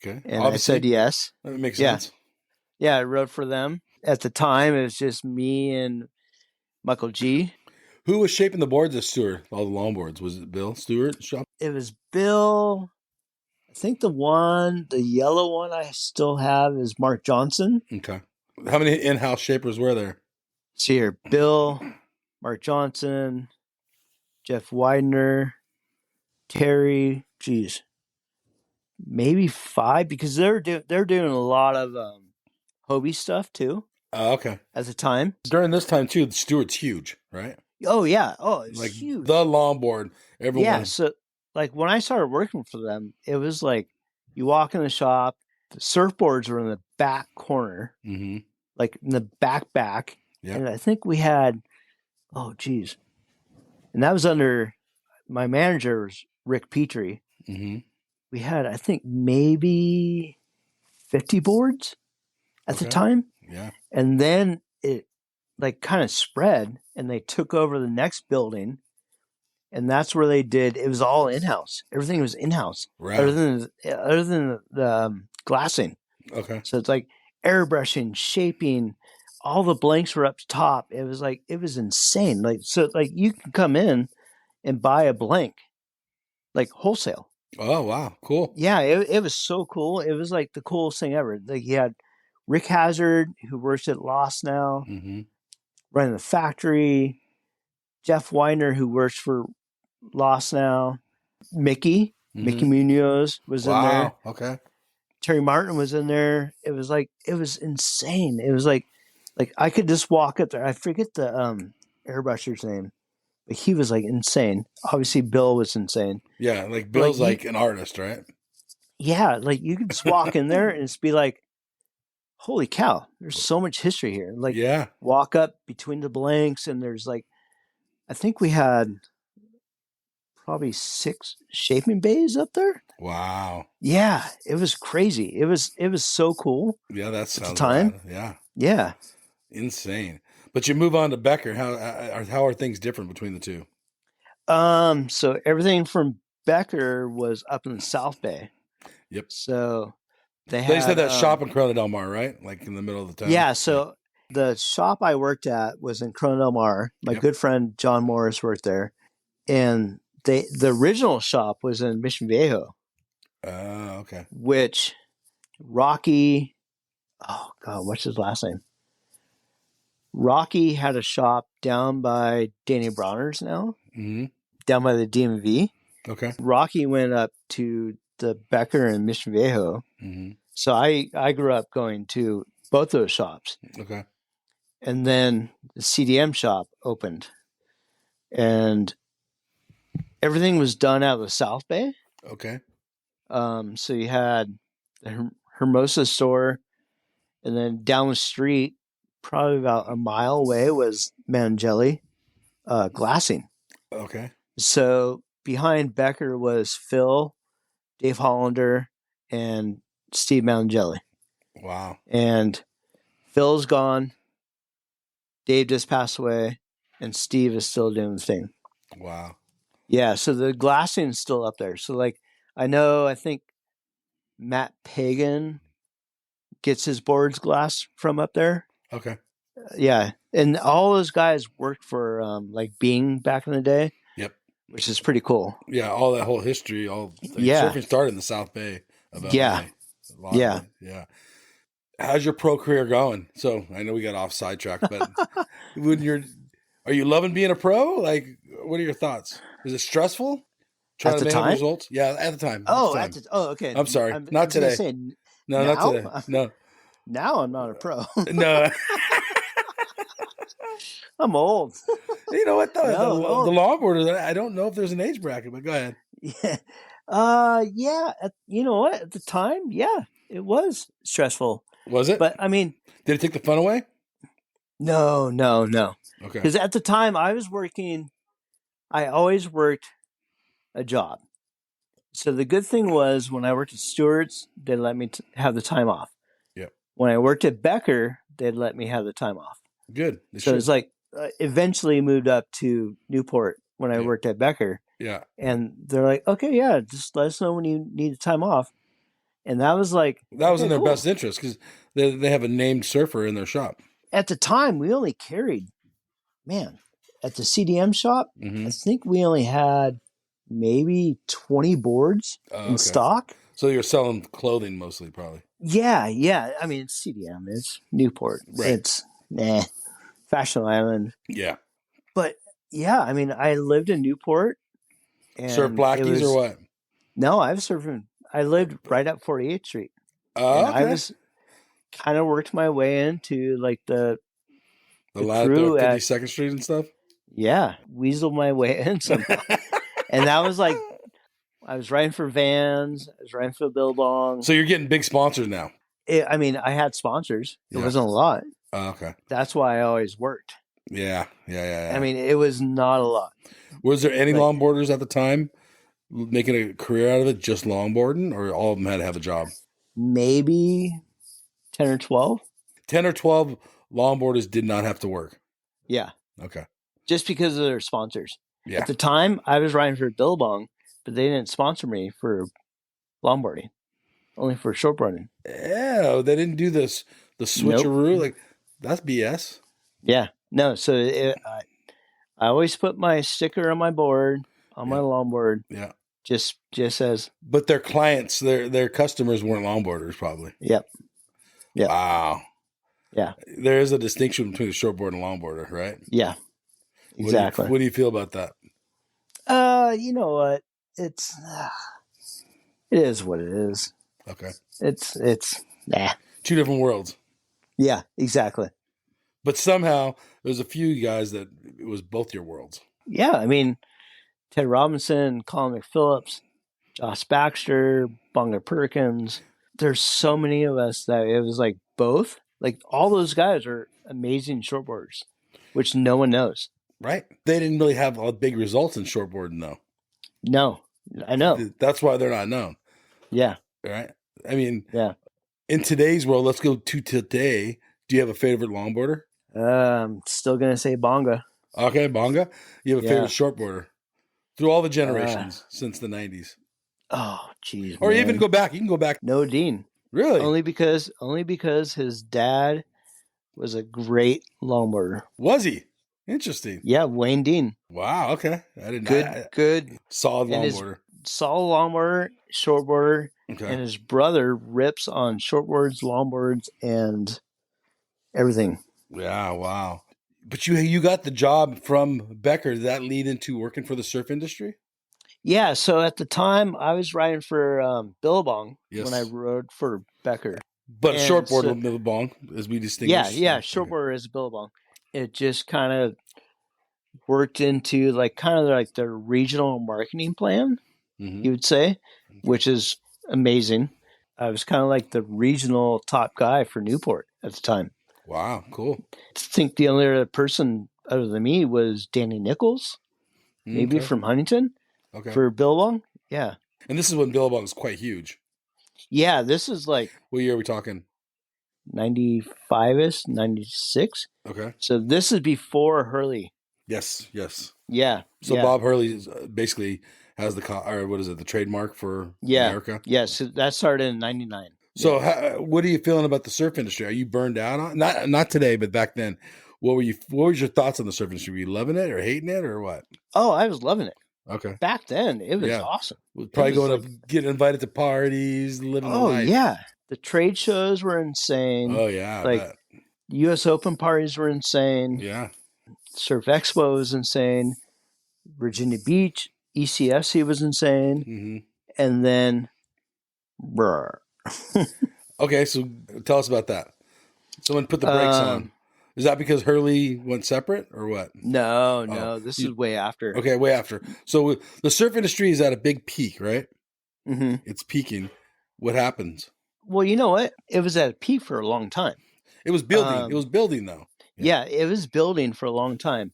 Okay. and Obviously, I said yes. That makes Yeah. sense. Yeah, I rode for them. At the time, it was just me and Michael G. Who was shaping the boards at Stewart? All the longboards. Was it Bill Stewart shop? It was Bill. I think the yellow one I still have is Mark Johnson. Okay. How many in-house shapers were there? See here, Bill, Mark Johnson, Jeff Widener, Terry. Geez, maybe 5 because they're doing a lot of Hobie stuff too Okay. at the time. During this time too, Stewart's huge, right? Oh yeah, it's Like huge. the longboard. Everyone. Yeah, so like when I started working for them, it was like you walk in the shop, the surfboards were in the back corner, Mm-hmm. like in the back. Yeah. And I think we had, and that was under my manager was Rick Petrie. Mm-hmm. We had, I think, maybe 50 boards at the Okay. time. Yeah. And then it like kind of spread and they took over the next building. And that's where they did, it was all in-house. Everything was in-house. Right. Other than the glassing. Okay. So it's like airbrushing, shaping, all the blanks were up top. It was insane. Like, so like you can come in and buy a blank, like wholesale. Oh wow, cool. Yeah, it was so cool. It was like the coolest thing ever. Like you had Rick Hazard, who works at Lost now, Mm-hmm. running the factory. Jeff Weiner, who works for Lost now. Mickey Munoz was in there. Wow. Okay. Terry Martin was in there. It was insane. It was like I could just walk up there. I forget the airbrusher's name, but he was like insane. Obviously, Bill was insane. Yeah, like Bill's like an artist, right? Yeah, like you could just walk in there and just be like, holy cow, there's so much history here. Like, Yeah. walk up between the blanks, and there's like, I think we had probably 6 shaping bays up there. Wow. Yeah, it was crazy. It was so cool. Yeah, that sounds time? rad. Yeah. Yeah. Insane. But you move on to Becker. How are things different between the two? So everything from Becker was up in the South Bay. Yep. So they Just had that um, shop in Corona Del Mar, right? Like in the middle of the town. Yeah. So the shop I worked at was in Corona Del Mar. My Yep. good friend John Morris worked there, and the original shop was in Mission Viejo, Okay. which Rocky. Oh God, what's his last name? Rocky had a shop down by Danny Bronner's now, Mm-hmm. down by the DMV. Okay. Rocky went up to the Becker and Mission Viejo. Mm-hmm. So I grew up going to both those shops. Okay. And then the CDM shop opened. And everything was done out of the South Bay. Okay. So you had the Hermosa store. And then down the street, probably about a mile away, was Mangelli glassing. Okay. So behind Becker was Phil, Dave Hollander, and Steve Mangelli. Wow. And Phil's gone. Dave just passed away, and Steve is still doing the thing. Wow. Yeah, so the glassing is still up there. So like I think Matt Pagan gets his boards glass from up there. Okay. Yeah, and all those guys worked for like Bing back in the day, Yep. which is pretty cool. Yeah, all that whole history, Yeah. surfing started in the South Bay of LA. Yeah. A lot Yeah. of it. Yeah. How's your pro career going? So I know we got off sidetrack, but are you loving being a pro? Like, what are your thoughts? Is it stressful? Trying At to the make time? results? Yeah, at the time. Oh, At the time. okay. I'm sorry. I was Not gonna today. say, No, not now? today. No. Now I'm not a pro. No. I'm old. You know what though? No, The longboarders, I don't know if there's an age bracket, but go ahead. Yeah. Yeah. You know what? At the time, yeah, it was stressful. Was it? But I mean, Did it take the fun away? no. Okay. Because at the time I was working, I always worked a job. So the good thing was when I worked at Stewart's, they let me have the time off. Yep. When I worked at Becker, they'd let me have the time off. Good. So it's like eventually moved up to Newport when I Yeah. worked at Becker. Yeah. And they're like, okay, yeah, just let us know when you need the time off. And that was like... That was in their cool. best interest because they have a named surfer in their shop. At the time, we only carried, at the CDM shop, Mm-hmm. I think we only had maybe 20 boards in stock. So you're selling clothing mostly, probably. Yeah. I mean, it's CDM. It's Newport. Right. It's Fashion Island. Yeah. But yeah, I mean, I lived in Newport. And Surf blackies or what? No, I was surfing. I lived right up 48th Street. Oh, and I was kind of worked my way into like the lad crew there, at 52nd Street and stuff. Yeah, weaseled my way in somehow. And that was like, I was writing for Vans. I was writing for Billabong. So you're getting big sponsors now. I mean, I had sponsors. It Yeah. wasn't a lot. Oh, okay. That's why I always worked. Yeah. I mean, it was not a lot. Was there any longboarders at the time making a career out of it, just longboarding, or all of them had to have a job? Maybe 10 or 12. 10 or 12 longboarders did not have to work. Yeah. Okay. Just because of their sponsors. Yeah. At the time, I was writing for Billabong, but they didn't sponsor me for longboarding, only for shortboarding. Yeah, they didn't do the switcheroo. Nope. Like, that's BS. Yeah. No, so I always put my sticker on my board, on my longboard. Yeah. Just as. But their clients, their customers weren't longboarders, probably. Yep. Wow. Yeah. There is a distinction between a shortboard and a longboarder, right? Yeah. Exactly. What do you feel about that? You know what? It is what it is. Okay. It's Two different worlds. Yeah, exactly. But somehow there's a few guys that it was both your worlds. Yeah, I mean, Ted Robinson, Colin McPhillips, Josh Baxter, Bunga Perkins. There's so many of us that it was like both. Like all those guys are amazing shortboarders, which no one knows. Right? They didn't really have big results in shortboarding, though. No, I know. That's why they're not known. Yeah. Right? I mean, Yeah. In today's world, let's go to today. Do you have a favorite longboarder? I'm still going to say Bonga. Okay, Bonga. You have a Yeah. favorite shortboarder through all the generations since the 90s. Oh, geez. Or man. even go back. You can go back. No Dean. Really? Only because his dad was a great longboarder. Was he? Interesting. Yeah, Wayne Dean. Wow. Okay. I didn't Good. solid And his longboarder. solid longboarder, shortboarder, Okay. and his brother rips on shortboards, longboards, and everything. Yeah. Wow. But you got the job from Becker. Did that lead into working for the surf industry? Yeah, so at the time I was riding for Billabong Yes. when I rode for Becker. But And shortboard so- with Billabong, as we distinguish. Yeah, shortboarder is Billabong. It just kind of worked into like kind of like the regional marketing plan, Mm-hmm. you would say, which is amazing. I was kind of like the regional top guy for Newport at the time. Wow. Cool. I think the only other person other than me was Danny Nichols, maybe Okay. from Huntington Okay. for Billabong. Yeah. And this is when Billabong was quite huge. Yeah, this is like What year are we talking? 95-ish, 96. Okay. So this is before Hurley. Yes. Yes. Yeah. So yeah. Bob Hurley is, basically has the trademark for Yeah. America. Yeah, so that started in 99. So, what are you feeling about the surf industry? Are you burned out on not today, but back then? What was your thoughts on the surf industry? Were you loving it or hating it or what? Oh, I was loving it. Okay. Back then, it was Yeah. awesome. Probably It was going to get invited to parties, living the life. yeah. The trade shows were insane. Oh yeah. I Like bet. US Open parties were insane. Yeah. Surf Expo was insane. Virginia Beach, ECSC was insane. Mm-hmm. And then, brr. Okay, so tell us about that. Someone put the brakes on. Is that because Hurley went separate or what? No. This is way after. Okay, way after. So the surf industry is at a big peak, right? Mm-hmm. It's peaking. What happens? Well, you know what? It was at a peak for a long time. It was building. It was building, though. Yeah, it was building for a long time.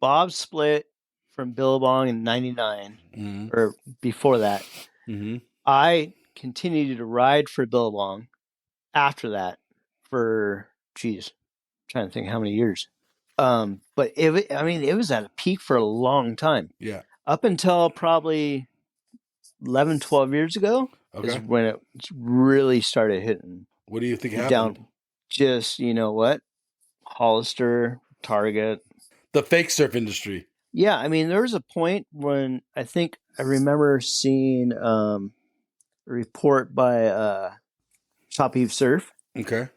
Bob split from Billabong in '99, or before that. Mm-hmm. I continued to ride for Billabong after that for, trying to think how many years. But it was at a peak for a long time. Yeah. Up until probably 11, 12 years ago is when it really started hitting. What do you think happened? Down, just, you know what? Hollister, Target. The fake surf industry. Yeah, I mean, there was a point when I remember seeing a report by Shop Eve Surf. Okay.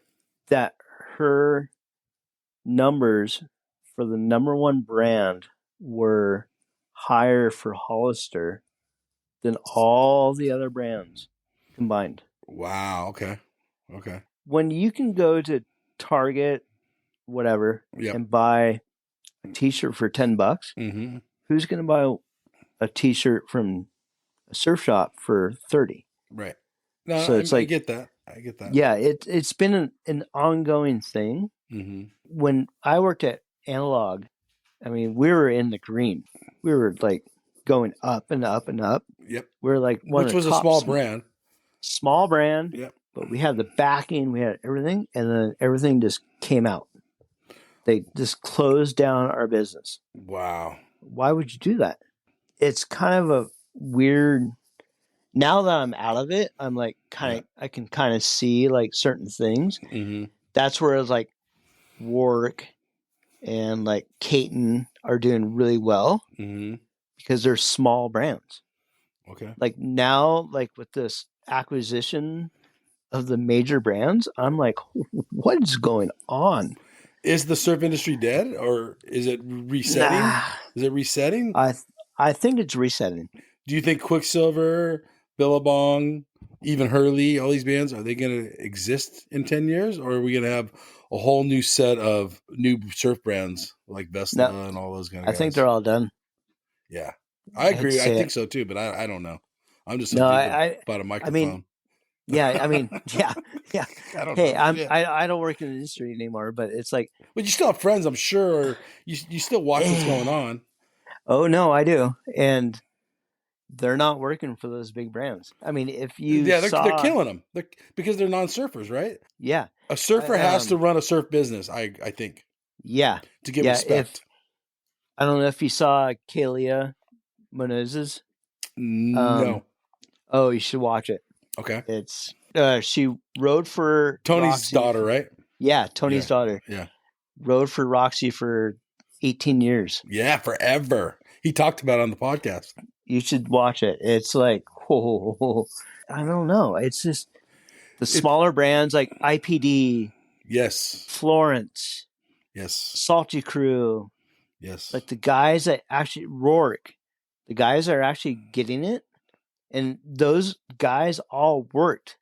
That her numbers for the number one brand were higher for Hollister than all the other brands combined. Wow. Okay. When you can go to Target, whatever, and buy a T-shirt for $10, who's going to buy a T-shirt from a surf shop for $30? Right. No, so it's like, I get that. Yeah, it's been an ongoing thing. Mm-hmm. When I worked at Analog, I mean, we were in the green. We were like going up and up and up. Yep. We were like which was a small brand. Small brand. Yep. But we had the backing, we had everything, and then everything just came out. They just closed down our business. Wow. Why would you do that? It's kind of a weird. Now that I'm out of it, I'm like I can kind of see like certain things. Mm-hmm. That's where it's like Warwick and like Caton are doing really well because they're small brands. Okay. Like now, like with this acquisition of the major brands, I'm like, what is going on? Is the surf industry dead or is it resetting? Nah. Is it resetting? I think it's resetting. Do you think Quicksilver, Billabong, even Hurley, all these bands, are they going to exist in 10 years? Or are we going to have a whole new set of new surf brands like Vesla and all those kind of guys? I think they're all done. Yeah. I agree. I think so too, but I don't know. I'm just about a microphone. I mean, yeah. I don't hey, know. I don't work in the industry anymore, but it's like. But you still have friends, I'm sure. Or you still watch what's going on. Oh no, I do, and they're not working for those big brands. I mean, if you they're killing them because they're non-surfers, right? Yeah, a surfer has to run a surf business. I think. Yeah, to get respect. I don't know if you saw Kalia Monoz's. No. Oh, you should watch it. Okay. It's she rode for Tony's Roxy. daughter, right? Yeah, Tony's daughter. Yeah. Rode for Roxy for 18 years. Yeah, forever. He talked about it on the podcast. You should watch it. It's like, I don't know. It's just the smaller brands like IPD. Yes. Florence. Yes. Salty Crew. Yes. Like the guys that actually, Rourke, the guys that are actually getting it. And those guys all worked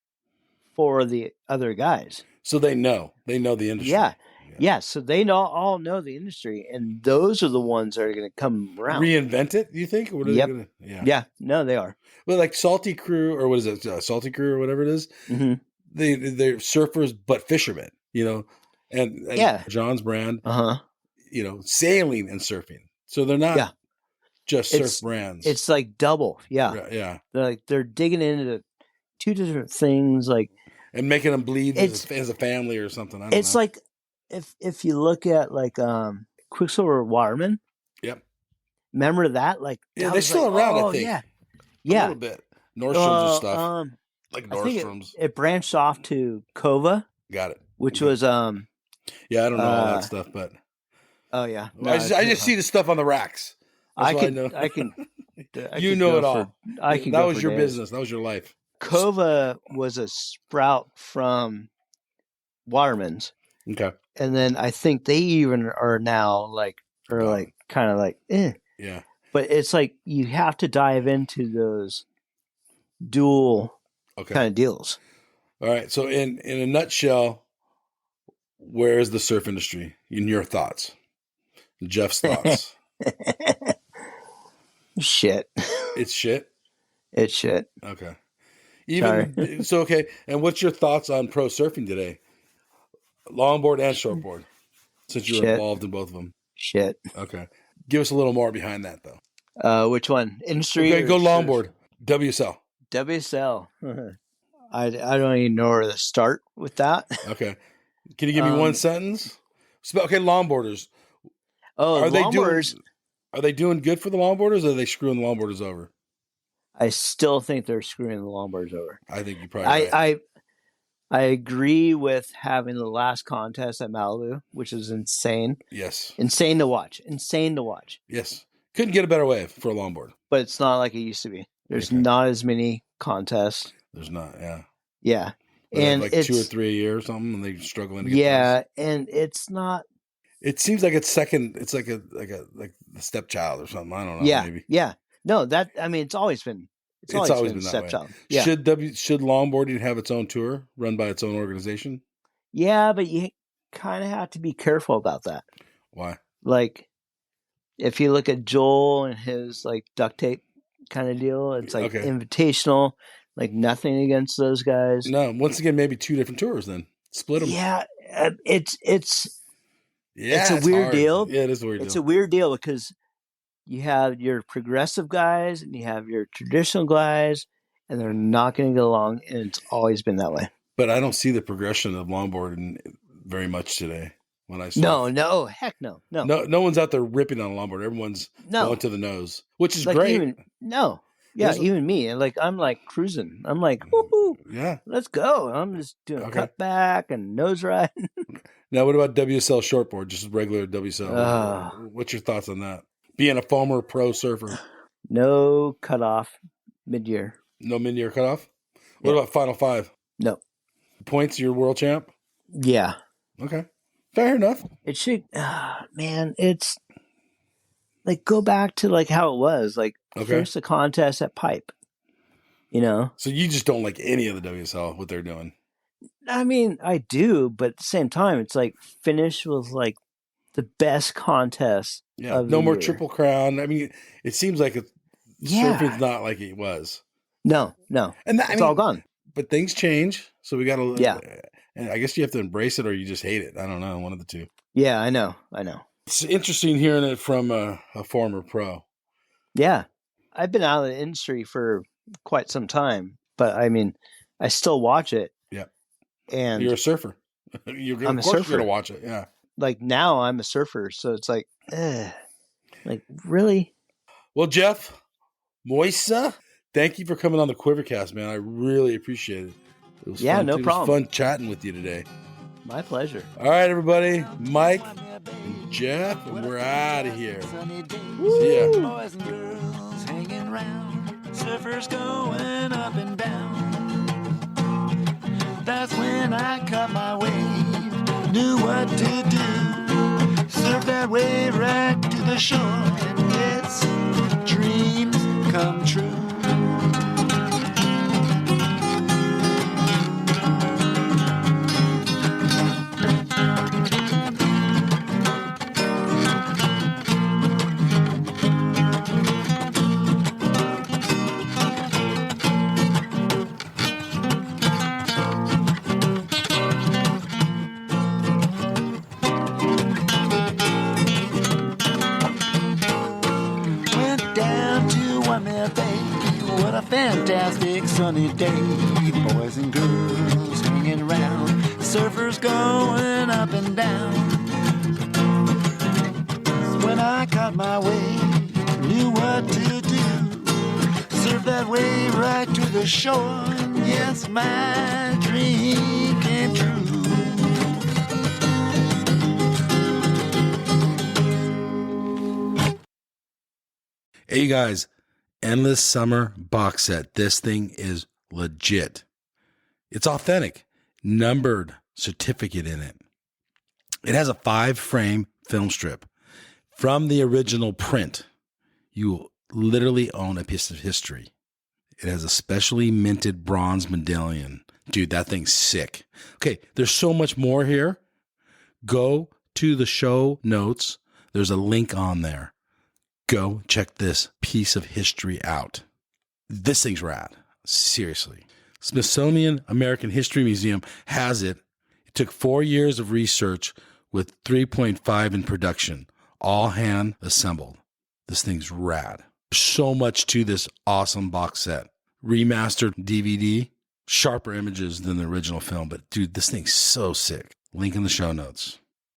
for the other guys. So they know the industry. Yeah. So they all know the industry, and those are the ones that are going to come around. Reinvent it, do you think? Or Yep. Yeah. No, they are. Well, like Salty Crew, or what is it? Salty Crew, or whatever it is. Mm-hmm. They're surfers, but fishermen, and John's brand, sailing and surfing. So they're not just surf brands. It's like double. Yeah. Yeah. They're digging into two different things, like, and making them bleed as a family or something. I don't know. Like if you look at like Quicksilver Waterman. Yep. Remember that? Like, they're still around. I think. Yeah. A little bit. Nordstrom's and stuff. like I think Nordstrom's. it branched off to Kova, Got it. which Okay. was Yeah, I don't know all that stuff, but oh yeah. I just see the stuff on the racks. That's I what can know. I can You could know go it all. for- I can that go was for your days. business. That was your life. Kova was a sprout from Waterman's, Okay. and then I think they even are now like kind of like Yeah. but it's like you have to dive into those dual Okay. kind of deals. All right. So in a nutshell, where is the surf industry in your thoughts? Jeff's thoughts. Shit. It's shit. It's shit. Okay. Even so, okay. And what's your thoughts on pro surfing today? Longboard and shortboard, since you're Shit. involved in both of them. Shit. Okay. Give us a little more behind that, though. Which one? Industry? Okay, or go surf? longboard. WSL. WSL. I don't even know where to start with that. Okay. Can you give me one sentence? Okay, longboarders. Oh, Are longboarders. Are they doing good for the longboarders, or are they screwing the longboarders over? I still think they're screwing the longboarders over. I think you probably. I agree with having the last contest at Malibu, which is insane. Yes. Insane to watch. Insane to watch. Yes. Couldn't get a better wave for a longboard. But it's not like it used to be. There's Okay. not as many contests. There's not. Yeah. Yeah. They have And like it's 2 or 3 a year or something, and they're struggling to get yeah, those. and it's not. It seems like it's second. It's like the stepchild or something. I don't know. Yeah, Maybe. yeah. No, that I mean, it's always been. It's always been that way. stepchild. Yeah, Should longboarding have its own tour run by its own organization? yeah, but you kind of have to be careful about that. Why? Like, if you look at Joel and his like duct tape kind of deal, it's like Okay. invitational. Like nothing against those guys. No. Once again, maybe 2 different tours. Then split them. Yeah, it's Yeah, it's a weird hard. deal. Yeah, it is a weird it's deal. a weird deal because you have your progressive guys and you have your traditional guys, and they're not going to get along, and it's always been that way. But I don't see the progression of longboarding very much today. When I saw No, heck no. no one's out there ripping on a longboard. Everyone's going to the nose, which is like great. Even me. And like I'm like cruising. I'm like, woohoo, Yeah. let's go. I'm just doing Okay. cut back and nose ride. Now, what about WSL shortboard? Just regular WSL. What's your thoughts on that? Being a former pro surfer, No cutoff mid-year. no mid-year cutoff. What Yeah. about Final Five No. points? You're world champ. Yeah. Okay, fair enough. It should, man, it's like go back to like how it was. Like Okay. finish the contest at Pipe. You know? So you just don't like any of the WSL what they're doing. I mean, I do, but at the same time, it's like finish with like the best contest. Yeah, of no the more year. Triple Crown. I mean, it seems like surfing's not like it was. No, And it's all gone. But things change, so we got to. Yeah. And I guess you have to embrace it, or you just hate it. I don't know, one of the two. Yeah, I know. It's interesting hearing it from a former pro. Yeah, I've been out of the industry for quite some time, but I mean, I still watch it. Yeah, and you're a surfer. I'm a You're gonna watch it. Yeah. Like now, I'm a surfer, so it's like, like really. Well, Geoff Moysa, thank you for coming on the Quivercast, man. I really appreciate it. It was Yeah, fun. no It problem. was fun chatting with you today. My pleasure. All right, everybody. Mike and Jeff, and we're out of here. See ya. Boys and girls hanging round, surfers going up and down. That's when I caught my wave, knew what to do. Surf that wave right to the shore, and it's dreams come true. Went down to Waimea Bay. What a fantastic sunny day. Boys and girls hanging around, surfers going up and down. When I caught my wave, knew what to do. Surf that wave right to the shore. And yes, my dream came true. Hey, you guys, Endless Summer box set. This thing is legit. It's authentic, numbered certificate in it. It has a 5-frame film strip from the original print. You will literally own a piece of history. It has a specially minted bronze medallion. Dude, that thing's sick. Okay, there's so much more here. Go to the show notes. There's a link on there. Go check this piece of history out. This thing's rad. Seriously. Smithsonian American History Museum has it. It took 4 years of research with 3.5 in production, all hand assembled. This thing's rad. So much to this awesome box set. Remastered DVD, sharper images than the original film, but dude, this thing's so sick. Link in the show notes.